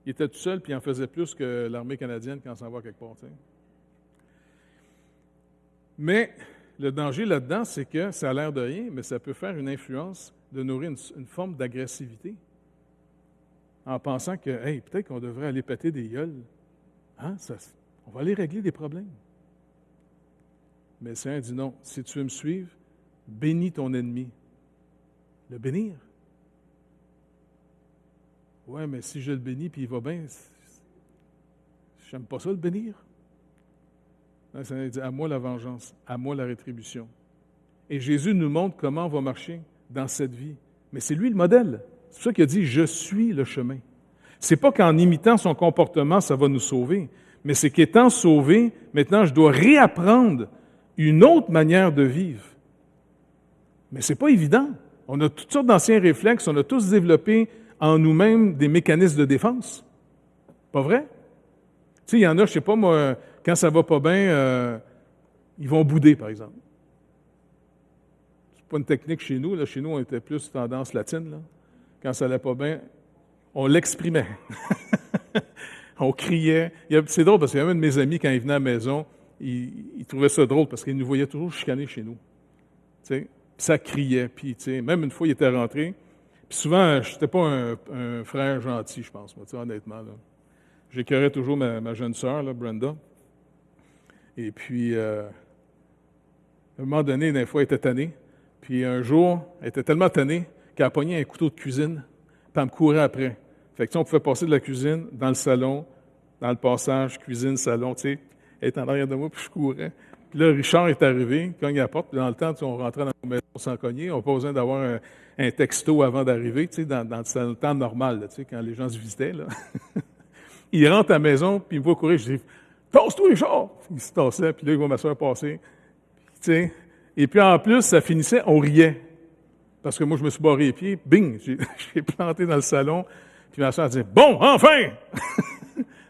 Il était tout seul, puis il en faisait plus que l'armée canadienne quand on s'en va quelque part, tu sais. Mais le danger là-dedans, c'est que ça a l'air de rien, mais ça peut faire une influence de nourrir une forme d'agressivité en pensant que, hey, peut-être qu'on devrait aller péter des gueules. Hein? On va aller régler des problèmes. Mais le Seigneur dit non, si tu veux me suivre, bénis ton ennemi. Le bénir. Ouais, mais si je le bénis puis il va bien, j'aime pas ça le bénir. Le Seigneur dit, à moi la vengeance, à moi la rétribution. Et Jésus nous montre comment on va marcher dans cette vie. Mais c'est lui le modèle. C'est pour ça qu'il a dit, je suis le chemin. C'est pas qu'en imitant son comportement, ça va nous sauver, mais c'est qu'étant sauvé, maintenant, je dois réapprendre une autre manière de vivre. Mais c'est pas évident. On a toutes sortes d'anciens réflexes, on a tous développé en nous-mêmes des mécanismes de défense. Pas vrai? Tu sais, il y en a, je sais pas, moi, quand ça va pas bien, ils vont bouder, par exemple. C'est pas une technique chez nous. Là. Chez nous, on était plus tendance latine. Là. Quand ça allait pas bien, on l'exprimait. On criait. C'est drôle parce qu'il y avait un de mes amis, quand il venait à la maison, il trouvait ça drôle parce qu'il nous voyait toujours chicaner chez nous. Tu sais, ça criait. Puis, tu sais, même une fois, il était rentré. Puis souvent, je n'étais pas un frère gentil, je pense, moi, tu sais, honnêtement. Là. J'écœurais toujours ma jeune sœur, là, Brenda. Et puis, à un moment donné, des fois, elle était tannée. Puis un jour, elle était tellement tannée qu'elle a pogné un couteau de cuisine, puis elle me courait après. Fait que, tu sais, on pouvait passer de la cuisine dans le salon, dans le passage, cuisine, salon, tu sais. Elle était en arrière de moi, puis je courais. Puis là, Richard est arrivé, cogne à la porte, puis dans le temps, tu sais, on rentrait dans la maison sans cogner. On n'a pas besoin d'avoir un texto avant d'arriver, tu sais, dans le temps normal, là, tu sais, quand les gens se visitaient, là. Il rentre à la maison, puis il me voit courir, je dis « Tasse-toi, Richard! » Il se tassait, puis là, il voit ma soeur passer. Tu sais, et puis en plus, ça finissait, on riait. Parce que moi, je me suis barré les pieds, bing, j'ai planté dans le salon, puis ma soeur disait « Bon, enfin! »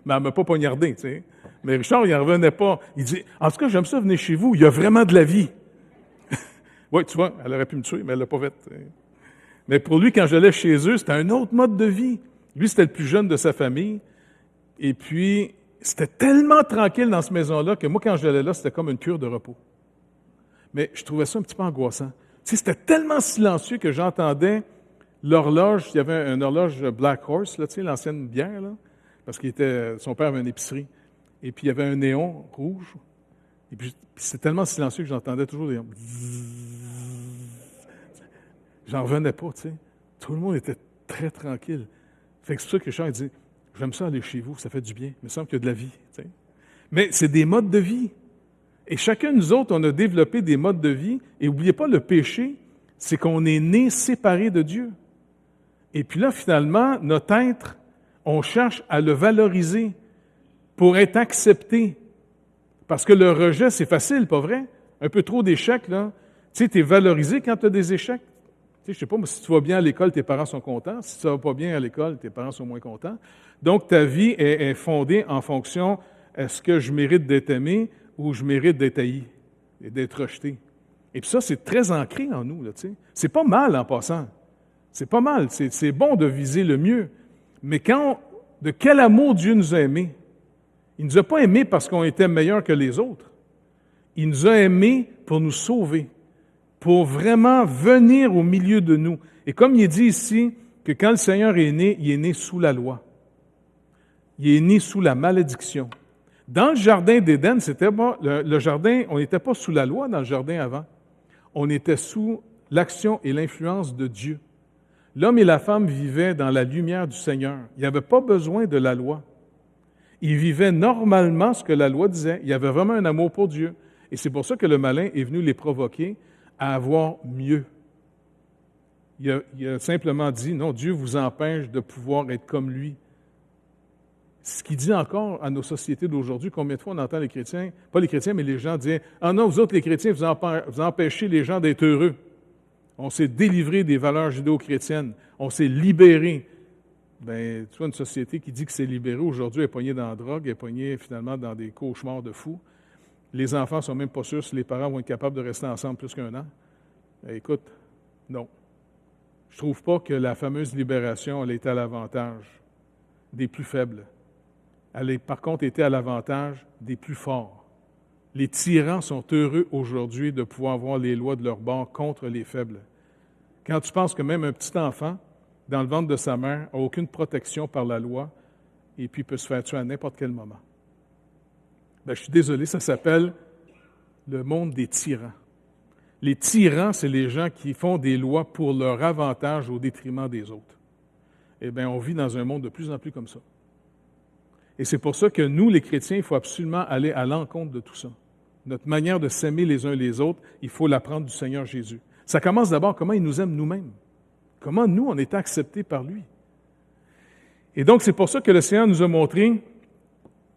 Mais elle ne m'a pas poignardé, tu sais. Mais Richard, il n'en revenait pas. Il dit « En tout cas, j'aime ça venir chez vous, il y a vraiment de la vie. » Oui, tu vois, elle aurait pu me tuer, mais elle ne l'a pas fait. T'sais. Mais pour lui, quand j'allais chez eux, c'était un autre mode de vie. Lui, c'était le plus jeune de sa famille. Et puis, c'était tellement tranquille dans cette maison-là que moi, quand j'allais là, c'était comme une cure de repos. Mais je trouvais ça un petit peu angoissant. Tu sais, c'était tellement silencieux que j'entendais l'horloge. Il y avait une horloge Black Horse, là, tu sais, l'ancienne bière, là, parce son père avait une épicerie. Et puis, il y avait un néon rouge. Et puis c'était tellement silencieux que j'entendais toujours des... J'en revenais pas, tu sais. Tout le monde était très tranquille. Fait que c'est pour ça que Richard dit, j'aime ça aller chez vous, ça fait du bien. Il me semble qu'il y a de la vie, tu sais. Mais c'est des modes de vie. Et chacun de nous autres, on a développé des modes de vie. Et n'oubliez pas, le péché, c'est qu'on est né séparé de Dieu. Et puis là, finalement, notre être, on cherche à le valoriser pour être accepté. Parce que le rejet, c'est facile, pas vrai? Un peu trop d'échecs, là. Tu sais, tu es valorisé quand tu as des échecs. Tu sais, je sais pas, mais si tu vas bien à l'école, tes parents sont contents. Si tu ne vas pas bien à l'école, tes parents sont moins contents. Donc, ta vie est fondée en fonction est-ce que je mérite d'être aimé ou je mérite d'être haï et d'être rejeté? Et puis ça, c'est très ancré en nous, là, tu sais. C'est pas mal en passant. C'est pas mal. C'est bon de viser le mieux. Mais de quel amour Dieu nous a aimés? Il ne nous a pas aimés parce qu'on était meilleurs que les autres. Il nous a aimés pour nous sauver, pour vraiment venir au milieu de nous. Et comme il est dit ici, que quand le Seigneur est né, il est né sous la loi. Il est né sous la malédiction. Dans le jardin d'Éden, c'était pas, le jardin, on n'était pas sous la loi dans le jardin avant. On était sous l'action et l'influence de Dieu. L'homme et la femme vivaient dans la lumière du Seigneur. Il n'y avait pas besoin de la loi. Ils vivaient normalement ce que la loi disait. Il y avait vraiment un amour pour Dieu. Et c'est pour ça que le malin est venu les provoquer à avoir mieux. Il a simplement dit, non, Dieu vous empêche de pouvoir être comme lui. Ce qu'il dit encore à nos sociétés d'aujourd'hui, combien de fois on entend les chrétiens, pas les chrétiens, mais les gens dire, « Ah non, vous autres les chrétiens, vous empêchez les gens d'être heureux. » On s'est délivré des valeurs judéo-chrétiennes. On s'est libéré. Bien, tu vois, une société qui dit que c'est libéré, aujourd'hui, elle est poignée dans la drogue, elle est poignée finalement dans des cauchemars de fous. Les enfants ne sont même pas sûrs si les parents vont être capables de rester ensemble plus qu'un an. Écoute, non. Je ne trouve pas que la fameuse libération, elle était à l'avantage des plus faibles. Elle a par contre été à l'avantage des plus forts. Les tyrans sont heureux aujourd'hui de pouvoir avoir les lois de leur bord contre les faibles. Quand tu penses que même un petit enfant, dans le ventre de sa mère, n'a aucune protection par la loi et puis peut se faire tuer à n'importe quel moment. Bien, je suis désolé, ça s'appelle le monde des tyrans. Les tyrans, c'est les gens qui font des lois pour leur avantage au détriment des autres. Eh bien, on vit dans un monde de plus en plus comme ça. Et c'est pour ça que nous, les chrétiens, il faut absolument aller à l'encontre de tout ça. Notre manière de s'aimer les uns les autres, il faut l'apprendre du Seigneur Jésus. Ça commence d'abord comment il nous aime nous-mêmes. Comment nous, on est acceptés par lui. Et donc, c'est pour ça que le Seigneur nous a montré,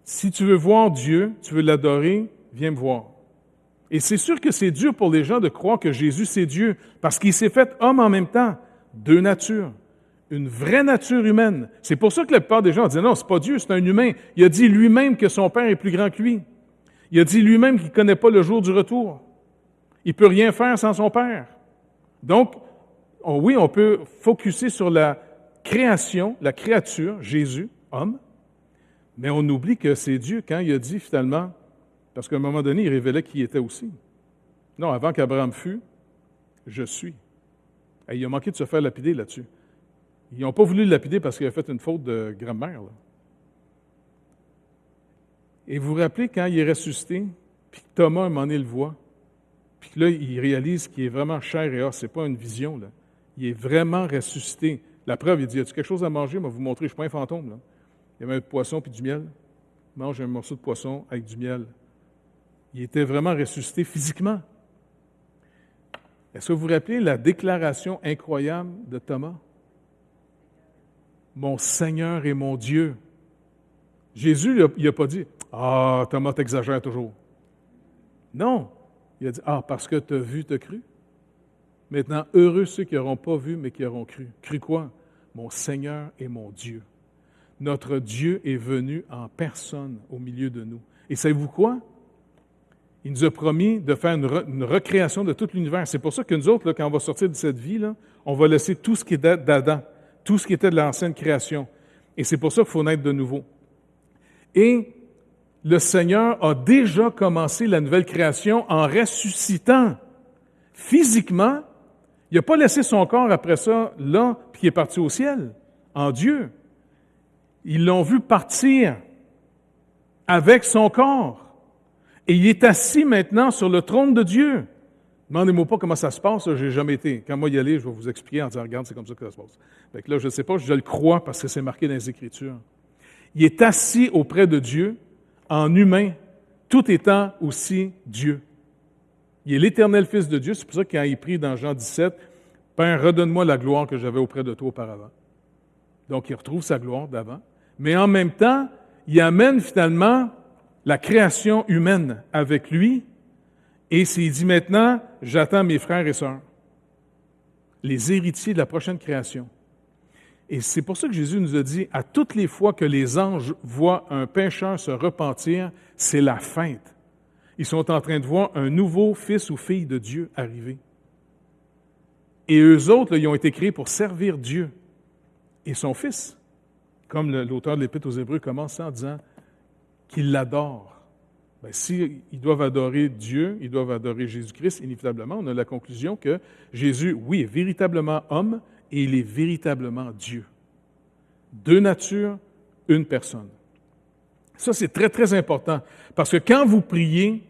si tu veux voir Dieu, tu veux l'adorer, viens me voir. Et c'est sûr que c'est dur pour les gens de croire que Jésus, c'est Dieu, parce qu'il s'est fait homme en même temps, deux natures, une vraie nature humaine. C'est pour ça que la plupart des gens disent, non, c'est pas Dieu, c'est un humain. Il a dit lui-même que son Père est plus grand que lui. Il a dit lui-même qu'il ne connaît pas le jour du retour. Il ne peut rien faire sans son Père. Donc, oui, on peut focusser sur la création, la créature, Jésus, homme, mais on oublie que c'est Dieu quand il a dit finalement, parce qu'à un moment donné, il révélait qui il était aussi. Non, avant qu'Abraham fût, je suis. Et il a manqué de se faire lapider là-dessus. Ils n'ont pas voulu le lapider parce qu'il a fait une faute de grammaire. Là. Et vous vous rappelez quand il est ressuscité, puis que Thomas, à un moment donné, le voit, puis que là, il réalise qu'il est vraiment chair et os, c'est pas une vision, là. Il est vraiment ressuscité. La preuve, il dit, « As-tu quelque chose à manger? » Je vais vous montrer, je ne suis pas un fantôme. Là. Il y avait un poisson puis du miel. Il mange un morceau de poisson avec du miel. Il était vraiment ressuscité physiquement. Est-ce que vous vous rappelez la déclaration incroyable de Thomas? « Mon Seigneur et mon Dieu. » Jésus, il n'a pas dit « Ah, Thomas, t'exagères toujours. » Non. Il a dit « Ah, parce que tu as vu, tu as cru. » Maintenant, heureux ceux qui n'auront pas vu, mais qui auront cru. Cru quoi? Mon Seigneur et mon Dieu. Notre Dieu est venu en personne au milieu de nous. Et savez-vous quoi? Il nous a promis de faire une recréation de tout l'univers. C'est pour ça que nous autres, là, quand on va sortir de cette vie, là, on va laisser tout ce qui était d'Adam, tout ce qui était de l'ancienne création. Et c'est pour ça qu'il faut naître de nouveau. Et le Seigneur a déjà commencé la nouvelle création en ressuscitant physiquement. Il n'a pas laissé son corps après ça là, puis il est parti au ciel, en Dieu. Ils l'ont vu partir avec son corps. Et il est assis maintenant sur le trône de Dieu. Demandez-moi pas comment ça se passe, je n'ai jamais été. Quand moi y aller, je vais vous expliquer en disant, regarde, c'est comme ça que ça se passe. Fait que là, je ne sais pas, je le crois parce que c'est marqué dans les Écritures. Il est assis auprès de Dieu, en humain, tout étant aussi Dieu. Il est l'éternel Fils de Dieu, c'est pour ça que quand il prie dans Jean 17, « Père, redonne-moi la gloire que j'avais auprès de toi auparavant. » Donc, il retrouve sa gloire d'avant. Mais en même temps, il amène finalement la création humaine avec lui, et il dit maintenant, j'attends mes frères et sœurs, les héritiers de la prochaine création. Et c'est pour ça que Jésus nous a dit, à toutes les fois que les anges voient un pécheur se repentir, c'est la feinte. Ils sont en train de voir un nouveau fils ou fille de Dieu arriver. Et eux autres, là, ils ont été créés pour servir Dieu et son Fils. Comme l'auteur de l'Épître aux Hébreux commence en disant qu'ils l'adorent. Bien, s'ils doivent adorer Dieu, ils doivent adorer Jésus-Christ, inévitablement, on a la conclusion que Jésus, oui, est véritablement homme et il est véritablement Dieu. Deux natures, une personne. Ça, c'est très, très important. Parce que quand vous priez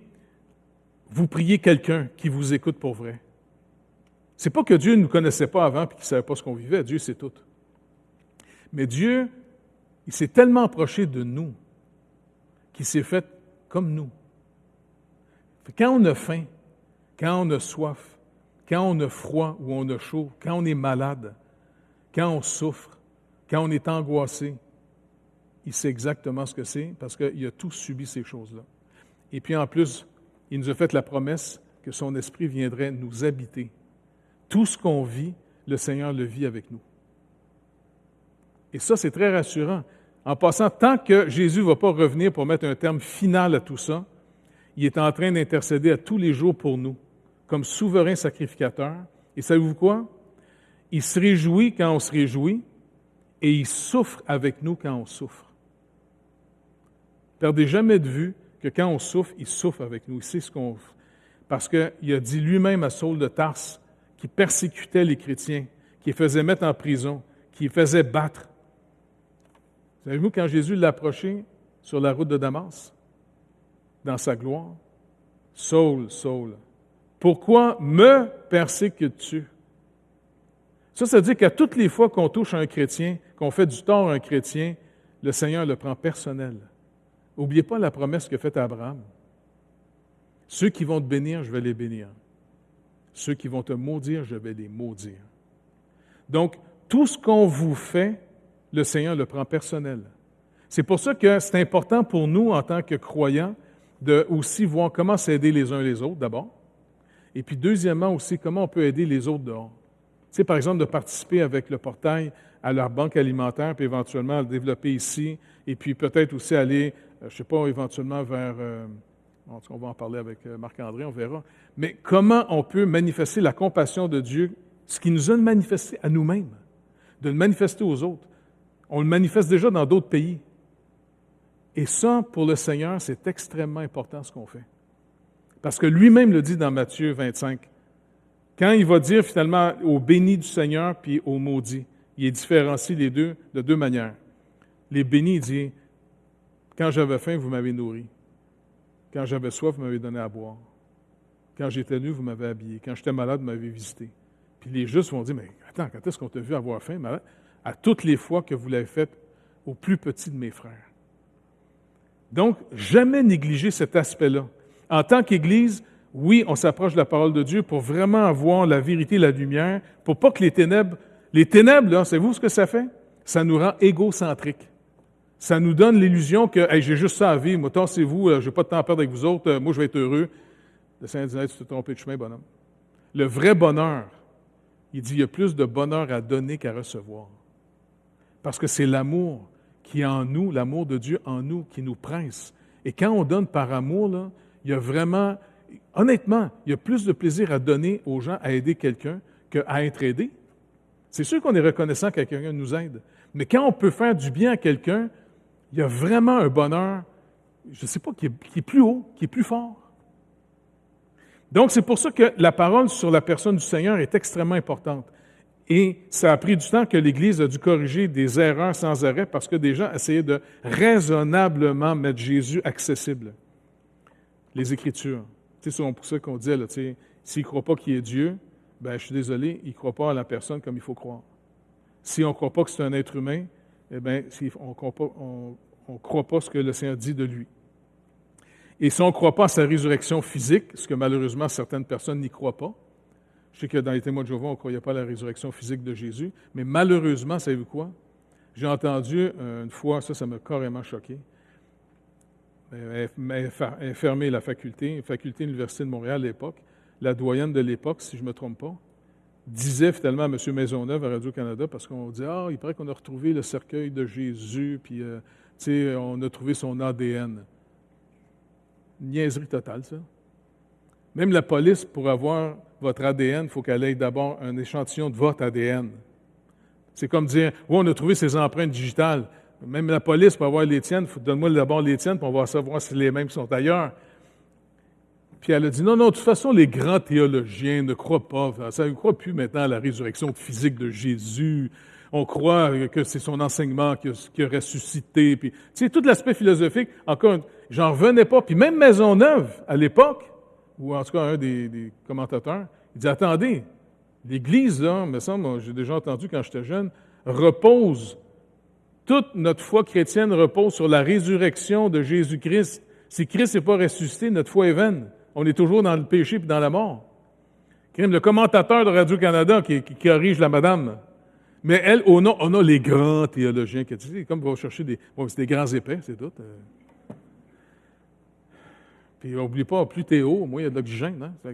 quelqu'un qui vous écoute pour vrai. C'est pas que Dieu ne nous connaissait pas avant et qu'il ne savait pas ce qu'on vivait. Dieu sait tout. Mais Dieu, il s'est tellement approché de nous qu'il s'est fait comme nous. Quand on a faim, quand on a soif, quand on a froid ou on a chaud, quand on est malade, quand on souffre, quand on est angoissé, il sait exactement ce que c'est parce qu'il a tous subi ces choses-là. Et puis en plus, il nous a fait la promesse que son esprit viendrait nous habiter. Tout ce qu'on vit, le Seigneur le vit avec nous. Et ça, c'est très rassurant. En passant, tant que Jésus ne va pas revenir pour mettre un terme final à tout ça, il est en train d'intercéder à tous les jours pour nous, comme souverain sacrificateur. Et savez-vous quoi? Il se réjouit quand on se réjouit et il souffre avec nous quand on souffre. Ne perdez jamais de vue que quand on souffre, il souffre avec nous. Il sait ce qu'on fait. Parce qu'il a dit lui-même à Saul de Tarse, qui persécutait les chrétiens, qui les faisait mettre en prison, qui les faisait battre. Savez-vous, quand Jésus l'a approché sur la route de Damas, dans sa gloire, « Saul, Saul, pourquoi me persécutes-tu? » Ça veut dire qu'à toutes les fois qu'on touche un chrétien, qu'on fait du tort à un chrétien, le Seigneur le prend personnel. N'oubliez pas la promesse qu'a faite à Abraham. Ceux qui vont te bénir, je vais les bénir. Ceux qui vont te maudire, je vais les maudire. Donc, tout ce qu'on vous fait, le Seigneur le prend personnel. C'est pour ça que c'est important pour nous, en tant que croyants, de aussi voir comment s'aider les uns les autres, d'abord. Et puis, deuxièmement, aussi, comment on peut aider les autres dehors. Tu sais, par exemple, de participer avec le portail à leur banque alimentaire, puis éventuellement à le développer ici, et puis peut-être aussi aller, je ne sais pas, éventuellement vers... on va en parler avec Marc-André, on verra. Mais comment on peut manifester la compassion de Dieu, ce qui nous a manifesté à nous-mêmes, de le manifester aux autres. On le manifeste déjà dans d'autres pays. Et ça, pour le Seigneur, c'est extrêmement important ce qu'on fait. Parce que lui-même le dit dans Matthieu 25. Quand il va dire finalement au béni du Seigneur puis au maudit, il différencie les deux de deux manières. Les bénis, il dit, quand j'avais faim, vous m'avez nourri. Quand j'avais soif, vous m'avez donné à boire. Quand j'étais nu, vous m'avez habillé. Quand j'étais malade, vous m'avez visité. Puis les justes vont dire, mais attends, quand est-ce qu'on t'a vu avoir faim, malade? À toutes les fois que vous l'avez fait au plus petit de mes frères. Donc, jamais négliger cet aspect-là. En tant qu'Église, oui, on s'approche de la parole de Dieu pour vraiment avoir la vérité et la lumière, pour pas que les ténèbres, là, savez-vous ce que ça fait? Ça nous rend égocentriques. Ça nous donne l'illusion que hey, j'ai juste ça à vivre, moi, tassez-vous, je n'ai pas de temps à perdre avec vous autres, moi, je vais être heureux. Le Seigneur dit, tu t'es trompé de chemin, bonhomme. Le vrai bonheur, il dit, il y a plus de bonheur à donner qu'à recevoir. Parce que c'est l'amour qui est en nous, l'amour de Dieu en nous, qui nous presse. Et quand on donne par amour, là, il y a vraiment, honnêtement, il y a plus de plaisir à donner aux gens, à aider quelqu'un, qu'à être aidé. C'est sûr qu'on est reconnaissant que quelqu'un nous aide. Mais quand on peut faire du bien à quelqu'un, il y a vraiment un bonheur, je ne sais pas, qui est plus haut, qui est plus fort. Donc, c'est pour ça que la parole sur la personne du Seigneur est extrêmement importante. Et ça a pris du temps que l'Église a dû corriger des erreurs sans arrêt parce que des gens essayaient de raisonnablement mettre Jésus accessible. Les Écritures. C'est pour ça qu'on disait, là, s'ils ne croient pas qu'il est Dieu, ben je suis désolé, ils ne croient pas à la personne comme il faut croire. Si on ne croit pas que c'est un être humain, eh bien, on ne croit pas ce que le Seigneur dit de lui. Et si on ne croit pas à sa résurrection physique, ce que malheureusement certaines personnes n'y croient pas, je sais que dans les témoins de Jéhovah, on ne croyait pas à la résurrection physique de Jésus, mais malheureusement, savez-vous quoi? J'ai entendu une fois, ça m'a carrément choqué, la faculté de l'Université de Montréal à l'époque, la doyenne de l'époque, si je ne me trompe pas, disait finalement à M. Maisonneuve à Radio-Canada, parce qu'on dit « Ah, il paraît qu'on a retrouvé le cercueil de Jésus, puis on a trouvé son ADN. » Niaiserie totale, ça. Même la police, pour avoir votre ADN, il faut qu'elle ait d'abord un échantillon de votre ADN. C'est comme dire « Oui, on a trouvé ses empreintes digitales. » Même la police, pour avoir les tiennes, donne-moi d'abord les tiennes, puis on va savoir si les mêmes sont ailleurs. Puis elle a dit, non, de toute façon, les grands théologiens ne croient pas, ça ne croit plus maintenant à la résurrection physique de Jésus. On croit que c'est son enseignement qui a ressuscité. Puis, tu sais, tout l'aspect philosophique, encore, j'en revenais pas. Puis même Maisonneuve, à l'époque, ou en tout cas un des commentateurs, il dit, attendez, l'Église, là, me semble, j'ai déjà entendu quand j'étais jeune, repose, toute notre foi chrétienne repose sur la résurrection de Jésus-Christ. Si Christ n'est pas ressuscité, notre foi est vaine. On est toujours dans le péché et dans la mort. Le commentateur de Radio-Canada qui corrige la madame. Mais elle, on a les grands théologiens qui disent, comme vous chercher c'est des grands épais, c'est tout. Puis n'oubliez pas, plus t'es haut, moins il y a de l'oxygène. Hein?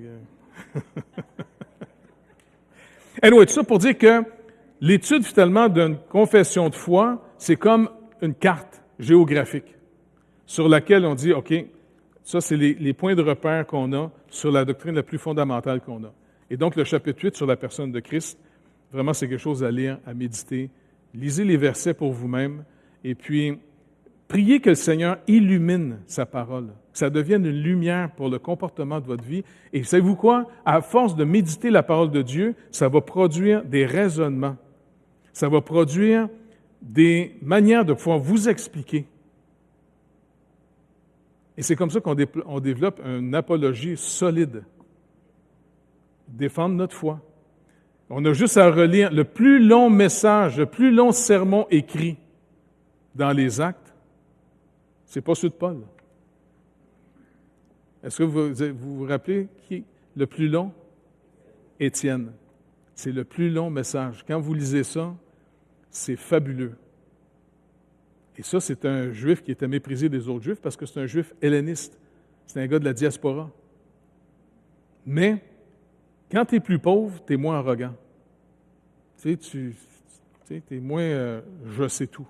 Anyway, tout ça pour dire que l'étude finalement d'une confession de foi, c'est comme une carte géographique sur laquelle on dit, OK, ça, c'est les points de repère qu'on a sur la doctrine la plus fondamentale qu'on a. Et donc, le chapitre 8 sur la personne de Christ, vraiment, c'est quelque chose à lire, à méditer. Lisez les versets pour vous-même et puis priez que le Seigneur illumine sa parole, que ça devienne une lumière pour le comportement de votre vie. Et savez-vous quoi? À force de méditer la parole de Dieu, ça va produire des raisonnements. Ça va produire des manières de pouvoir vous expliquer. Et c'est comme ça qu'on développe une apologie solide. Défendre notre foi. On a juste à relire le plus long message, le plus long sermon écrit dans les Actes, c'est pas ceux de Paul. Est-ce que vous rappelez qui est le plus long? Étienne. C'est le plus long message. Quand vous lisez ça, c'est fabuleux. Et ça, c'est un juif qui était méprisé des autres juifs parce que c'est un juif helléniste. C'est un gars de la diaspora. Mais, quand tu es plus pauvre, tu es moins arrogant. Tu es moins je sais tout.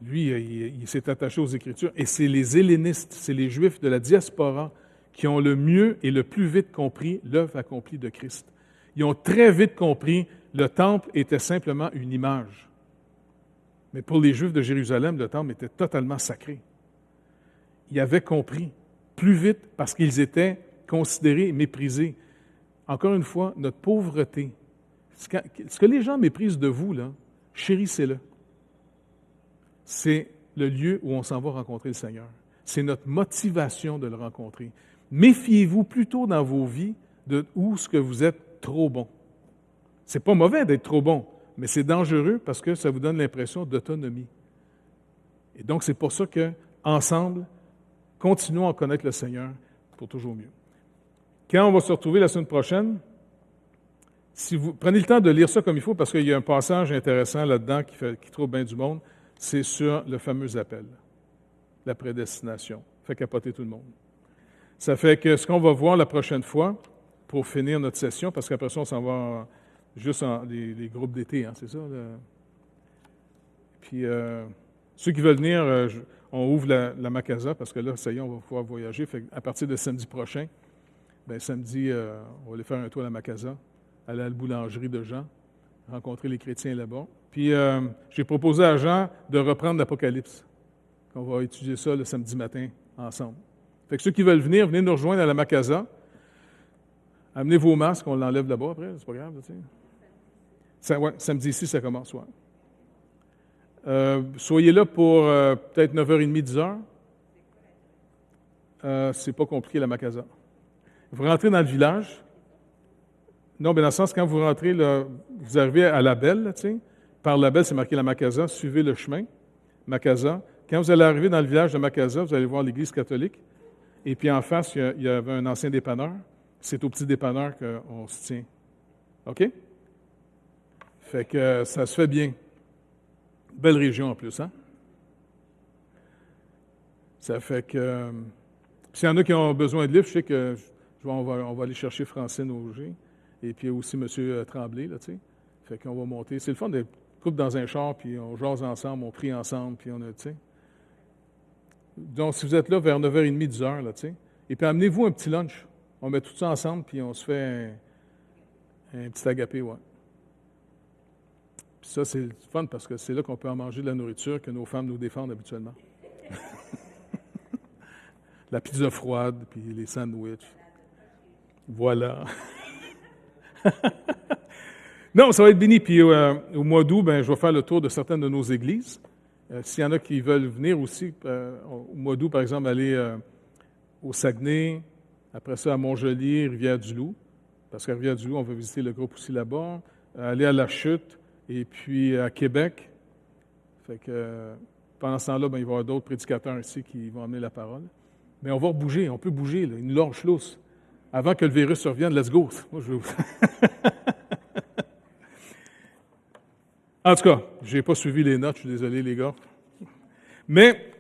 Lui, il s'est attaché aux Écritures. Et c'est les hellénistes, c'est les juifs de la diaspora qui ont le mieux et le plus vite compris l'œuvre accomplie de Christ. Ils ont très vite compris le temple était simplement une image. Mais pour les Juifs de Jérusalem, le temple était totalement sacré. Ils avaient compris plus vite parce qu'ils étaient considérés et méprisés. Encore une fois, notre pauvreté, ce que les gens méprisent de vous, là, chérissez-le. C'est le lieu où on s'en va rencontrer le Seigneur. C'est notre motivation de le rencontrer. Méfiez-vous plutôt dans vos vies de où ce que vous êtes trop bon. C'est pas mauvais d'être trop bon, mais c'est dangereux parce que ça vous donne l'impression d'autonomie. Et donc, c'est pour ça que, ensemble, continuons à connaître le Seigneur pour toujours mieux. Quand on va se retrouver la semaine prochaine, si vous prenez le temps de lire ça comme il faut, parce qu'il y a un passage intéressant là-dedans qui trouve bien du monde, c'est sur le fameux appel, la prédestination. Ça fait capoter tout le monde. Ça fait que ce qu'on va voir la prochaine fois, pour finir notre session, parce qu'après ça, on s'en va juste les groupes d'été, hein, c'est ça? Puis, ceux qui veulent venir, on ouvre la Macasa, parce que là, ça y est, on va pouvoir voyager. Fait à partir de samedi prochain, samedi, on va aller faire un tour à la Macasa, aller à la boulangerie de Jean, rencontrer les chrétiens là-bas. Puis, j'ai proposé à Jean de reprendre l'Apocalypse. On va étudier ça le samedi matin ensemble. Fait que ceux qui veulent venir, venez nous rejoindre à la Macasa. Amenez vos masques, on l'enlève là-bas après, c'est pas grave. Tu sais. Samedi ici, ça commence, ouais. Soyez là pour peut-être 9h30, 10h. C'est pas compliqué, la Macasa. Vous rentrez dans le village. Non, mais dans le sens, quand vous rentrez, là, vous arrivez à la Belle, tu sais. Par la Belle, c'est marqué la Macasa. Suivez le chemin, Macasa. Quand vous allez arriver dans le village de Macasa, vous allez voir l'église catholique. Et puis en face, il y avait un ancien dépanneur. C'est au petit dépanneur qu'on se tient. OK? Fait que ça se fait bien. Belle région en plus, hein? Ça fait que... S'il y en a qui ont besoin de livres, je sais que on va aller chercher Francine Auger. Et puis aussi M. Tremblay, là, tu sais. Fait qu'on va monter. C'est le fun d'être couple dans un char, puis on jase ensemble, on prie ensemble, puis on a, tu sais. Donc, si vous êtes là vers 9h30, 10h, là, tu sais. Et puis, amenez-vous un petit lunch. On met tout ça ensemble, puis on se fait un petit agapé, ouais. Puis ça, c'est le fun parce que c'est là qu'on peut en manger de la nourriture que nos femmes nous défendent habituellement. La pizza froide, puis les sandwichs. Voilà. Non, ça va être béni. Puis au mois d'août, je vais faire le tour de certaines de nos églises. S'il y en a qui veulent venir aussi, au mois d'août, par exemple, aller au Saguenay, après ça à Montjoli, Rivière-du-Loup, parce qu'à Rivière-du-Loup, on va visiter le groupe aussi là-bas, aller à La Chute, et puis à Québec. Fait que pendant ce temps-là, il va y avoir d'autres prédicateurs ici qui vont amener la parole. Mais on va bouger, on peut bouger, là, une longe lousse. Avant que le virus revienne, let's go. Moi, je veux... En tout cas, je n'ai pas suivi les notes, je suis désolé, les gars. Mais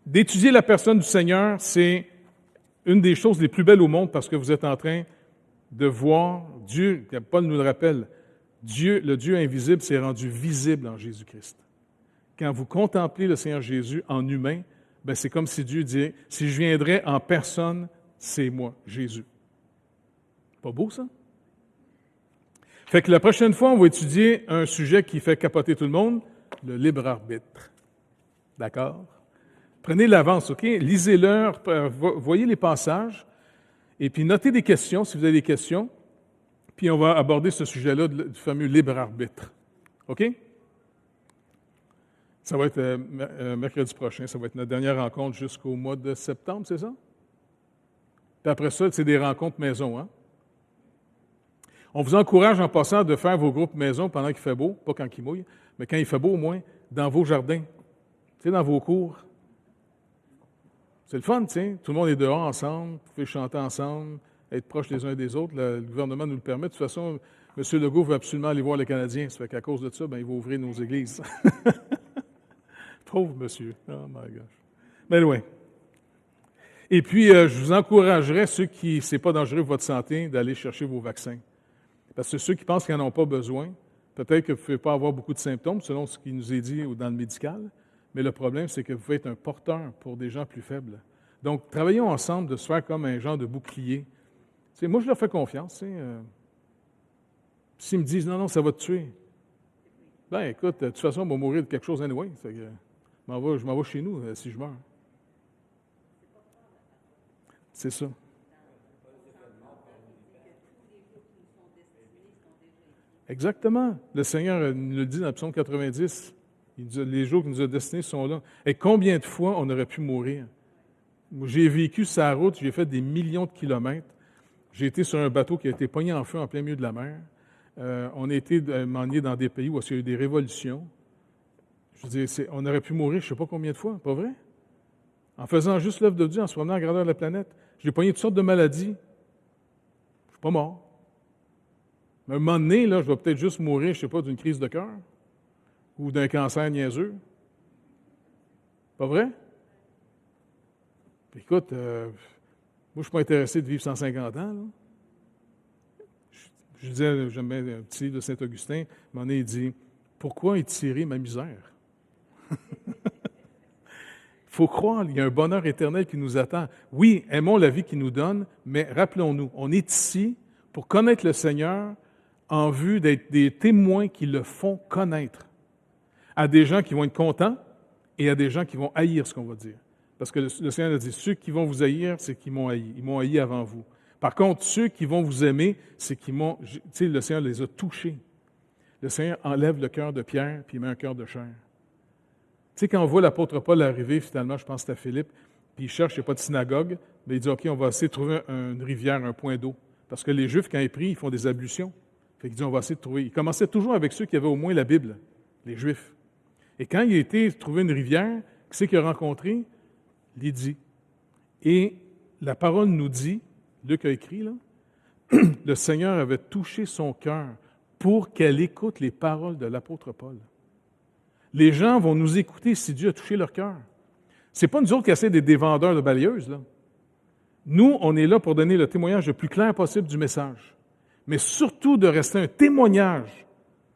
d'étudier la personne du Seigneur, c'est une des choses les plus belles au monde parce que vous êtes en train de voir Dieu, Paul nous le rappelle, Dieu, le Dieu invisible s'est rendu visible en Jésus-Christ. Quand vous contemplez le Seigneur Jésus en humain, c'est comme si Dieu disait, si je viendrais en personne, c'est moi, Jésus. Pas beau, ça? Fait que la prochaine fois, on va étudier un sujet qui fait capoter tout le monde, le libre arbitre. D'accord? Prenez l'avance, OK? Lisez-le, voyez les passages, et puis notez des questions, si vous avez des questions, puis on va aborder ce sujet-là du fameux libre arbitre. OK? Ça va être mercredi prochain, ça va être notre dernière rencontre jusqu'au mois de septembre, c'est ça? Puis après ça, c'est des rencontres maison, hein? On vous encourage en passant de faire vos groupes maison pendant qu'il fait beau, pas quand il mouille, mais quand il fait beau au moins, dans vos jardins, tu sais, dans vos cours. C'est le fun, tu sais. Tout le monde est dehors ensemble, vous pouvez chanter ensemble, être proches les uns des autres. Le gouvernement nous le permet. De toute façon, M. Legault veut absolument aller voir les Canadiens. Ça fait qu'à cause de ça, il va ouvrir nos églises. Pauvre monsieur. Oh my gosh. Mais loin. Et puis, je vous encouragerais, ceux qui, c'est pas dangereux pour votre santé, d'aller chercher vos vaccins. Parce que ceux qui pensent qu'ils n'en ont pas besoin, peut-être que vous ne pouvez pas avoir beaucoup de symptômes, selon ce qui nous est dit dans le médical, mais le problème, c'est que vous pouvez être un porteur pour des gens plus faibles. Donc, travaillons ensemble de se faire comme un genre de bouclier. Tu sais, moi, je leur fais confiance. S'ils me disent « Non, ça va te tuer », écoute, de toute façon, on va mourir de quelque chose anyway. Que, je m'en vais chez nous si je meurs. C'est ça. Exactement. Le Seigneur nous le dit dans le psaume 90. Il dit, les jours qui nous ont destinés sont là. Et combien de fois on aurait pu mourir? J'ai vécu sa route, j'ai fait des millions de kilomètres. J'ai été sur un bateau qui a été pogné en feu en plein milieu de la mer. On a été maniés dans des pays où il y a eu des révolutions. Je veux dire, on aurait pu mourir je ne sais pas combien de fois, pas vrai? En faisant juste l'œuvre de Dieu, en se promenant à la grandeur de la planète. J'ai pogné toutes sortes de maladies. Je ne suis pas mort. Mais à un moment donné, là, je vais peut-être juste mourir, je ne sais pas, d'une crise de cœur ou d'un cancer niaiseux. Pas vrai? Puis écoute, moi, je ne suis pas intéressé de vivre 150 ans. Là. Je disais, j'aime bien un petit livre de Saint-Augustin, à un moment donné, il dit « Pourquoi étirer ma misère? » Il faut croire, il y a un bonheur éternel qui nous attend. Oui, aimons la vie qu'il nous donne, mais rappelons-nous, on est ici pour connaître le Seigneur en vue d'être des témoins qui le font connaître à des gens qui vont être contents et à des gens qui vont haïr ce qu'on va dire. Parce que le Seigneur a dit, ceux qui vont vous haïr, c'est qu'ils m'ont haï. Ils m'ont haï avant vous. Par contre, ceux qui vont vous aimer, c'est qu'ils m'ont... Tu sais, le Seigneur les a touchés. Le Seigneur enlève le cœur de pierre puis il met un cœur de chair. Tu sais, quand on voit l'apôtre Paul arriver, finalement, je pense que c'est à Philippe, puis il cherche, il n'y a pas de synagogue, mais il dit, OK, on va essayer de trouver une rivière, un point d'eau. Parce que les Juifs, quand ils prient, ils font des ablutions. Fait qu'il dit, on va essayer de trouver. Il commençait toujours avec ceux qui avaient au moins la Bible, les Juifs. Et quand il a été trouver une rivière, qui c'est qu'il a rencontré? Lydie. Et la parole nous dit, Luc a écrit, là, le Seigneur avait touché son cœur pour qu'elle écoute les paroles de l'apôtre Paul. Les gens vont nous écouter si Dieu a touché leur cœur. Ce n'est pas nous autres qui essaient d'être des vendeurs de balayeuses, là. Nous, on est là pour donner le témoignage le plus clair possible du message. mais surtout de rester un témoignage.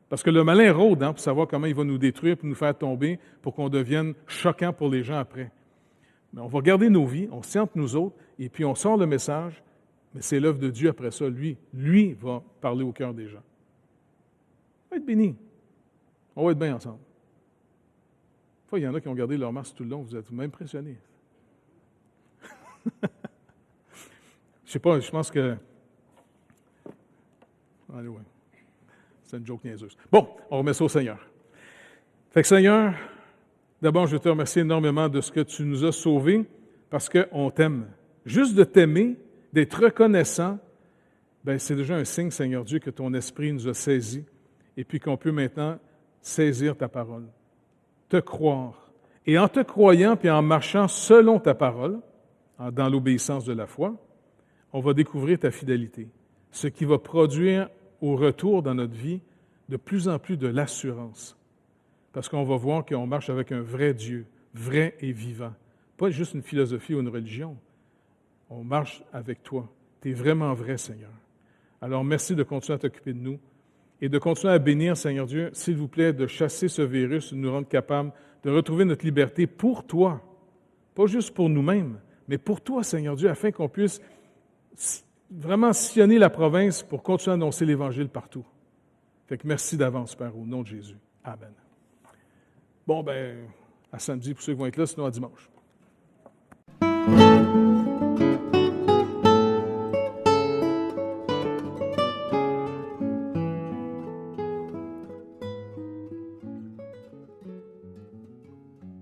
Parce que le malin rôde pour savoir comment il va nous détruire, pour nous faire tomber, pour qu'on devienne choquant pour les gens après. Mais on va garder nos vies, on se tient entre nous autres, et puis on sort le message, mais c'est l'œuvre de Dieu après ça. Lui va parler au cœur des gens. On va être bénis. On va être bien ensemble. Des fois, il y en a qui ont gardé leur masque tout le long, vous êtes même impressionnés. Je sais pas, je pense que... Allez, ouais. C'est une joke niaiseuse. Bon, on remet ça au Seigneur. Fait que Seigneur, d'abord, je te remercie énormément de ce que tu nous as sauvés parce qu'on t'aime. Juste de t'aimer, d'être reconnaissant, bien, c'est déjà un signe, Seigneur Dieu, que ton esprit nous a saisis et puis qu'on peut maintenant saisir ta parole, te croire. Et en te croyant puis en marchant selon ta parole, dans l'obéissance de la foi, on va découvrir ta fidélité, ce qui va produire au retour dans notre vie de plus en plus de l'assurance. Parce qu'on va voir qu'on marche avec un vrai Dieu, vrai et vivant. Pas juste une philosophie ou une religion. On marche avec toi. Tu es vraiment vrai, Seigneur. Alors, merci de continuer à t'occuper de nous et de continuer à bénir, Seigneur Dieu, s'il vous plaît, de chasser ce virus, de nous rendre capables de retrouver notre liberté pour toi. Pas juste pour nous-mêmes, mais pour toi, Seigneur Dieu, afin qu'on puisse vraiment sillonner la province pour continuer à annoncer l'Évangile partout. Fait que merci d'avance, Père, au nom de Jésus. Amen. Bon, ben, à samedi pour ceux qui vont être là, sinon à dimanche.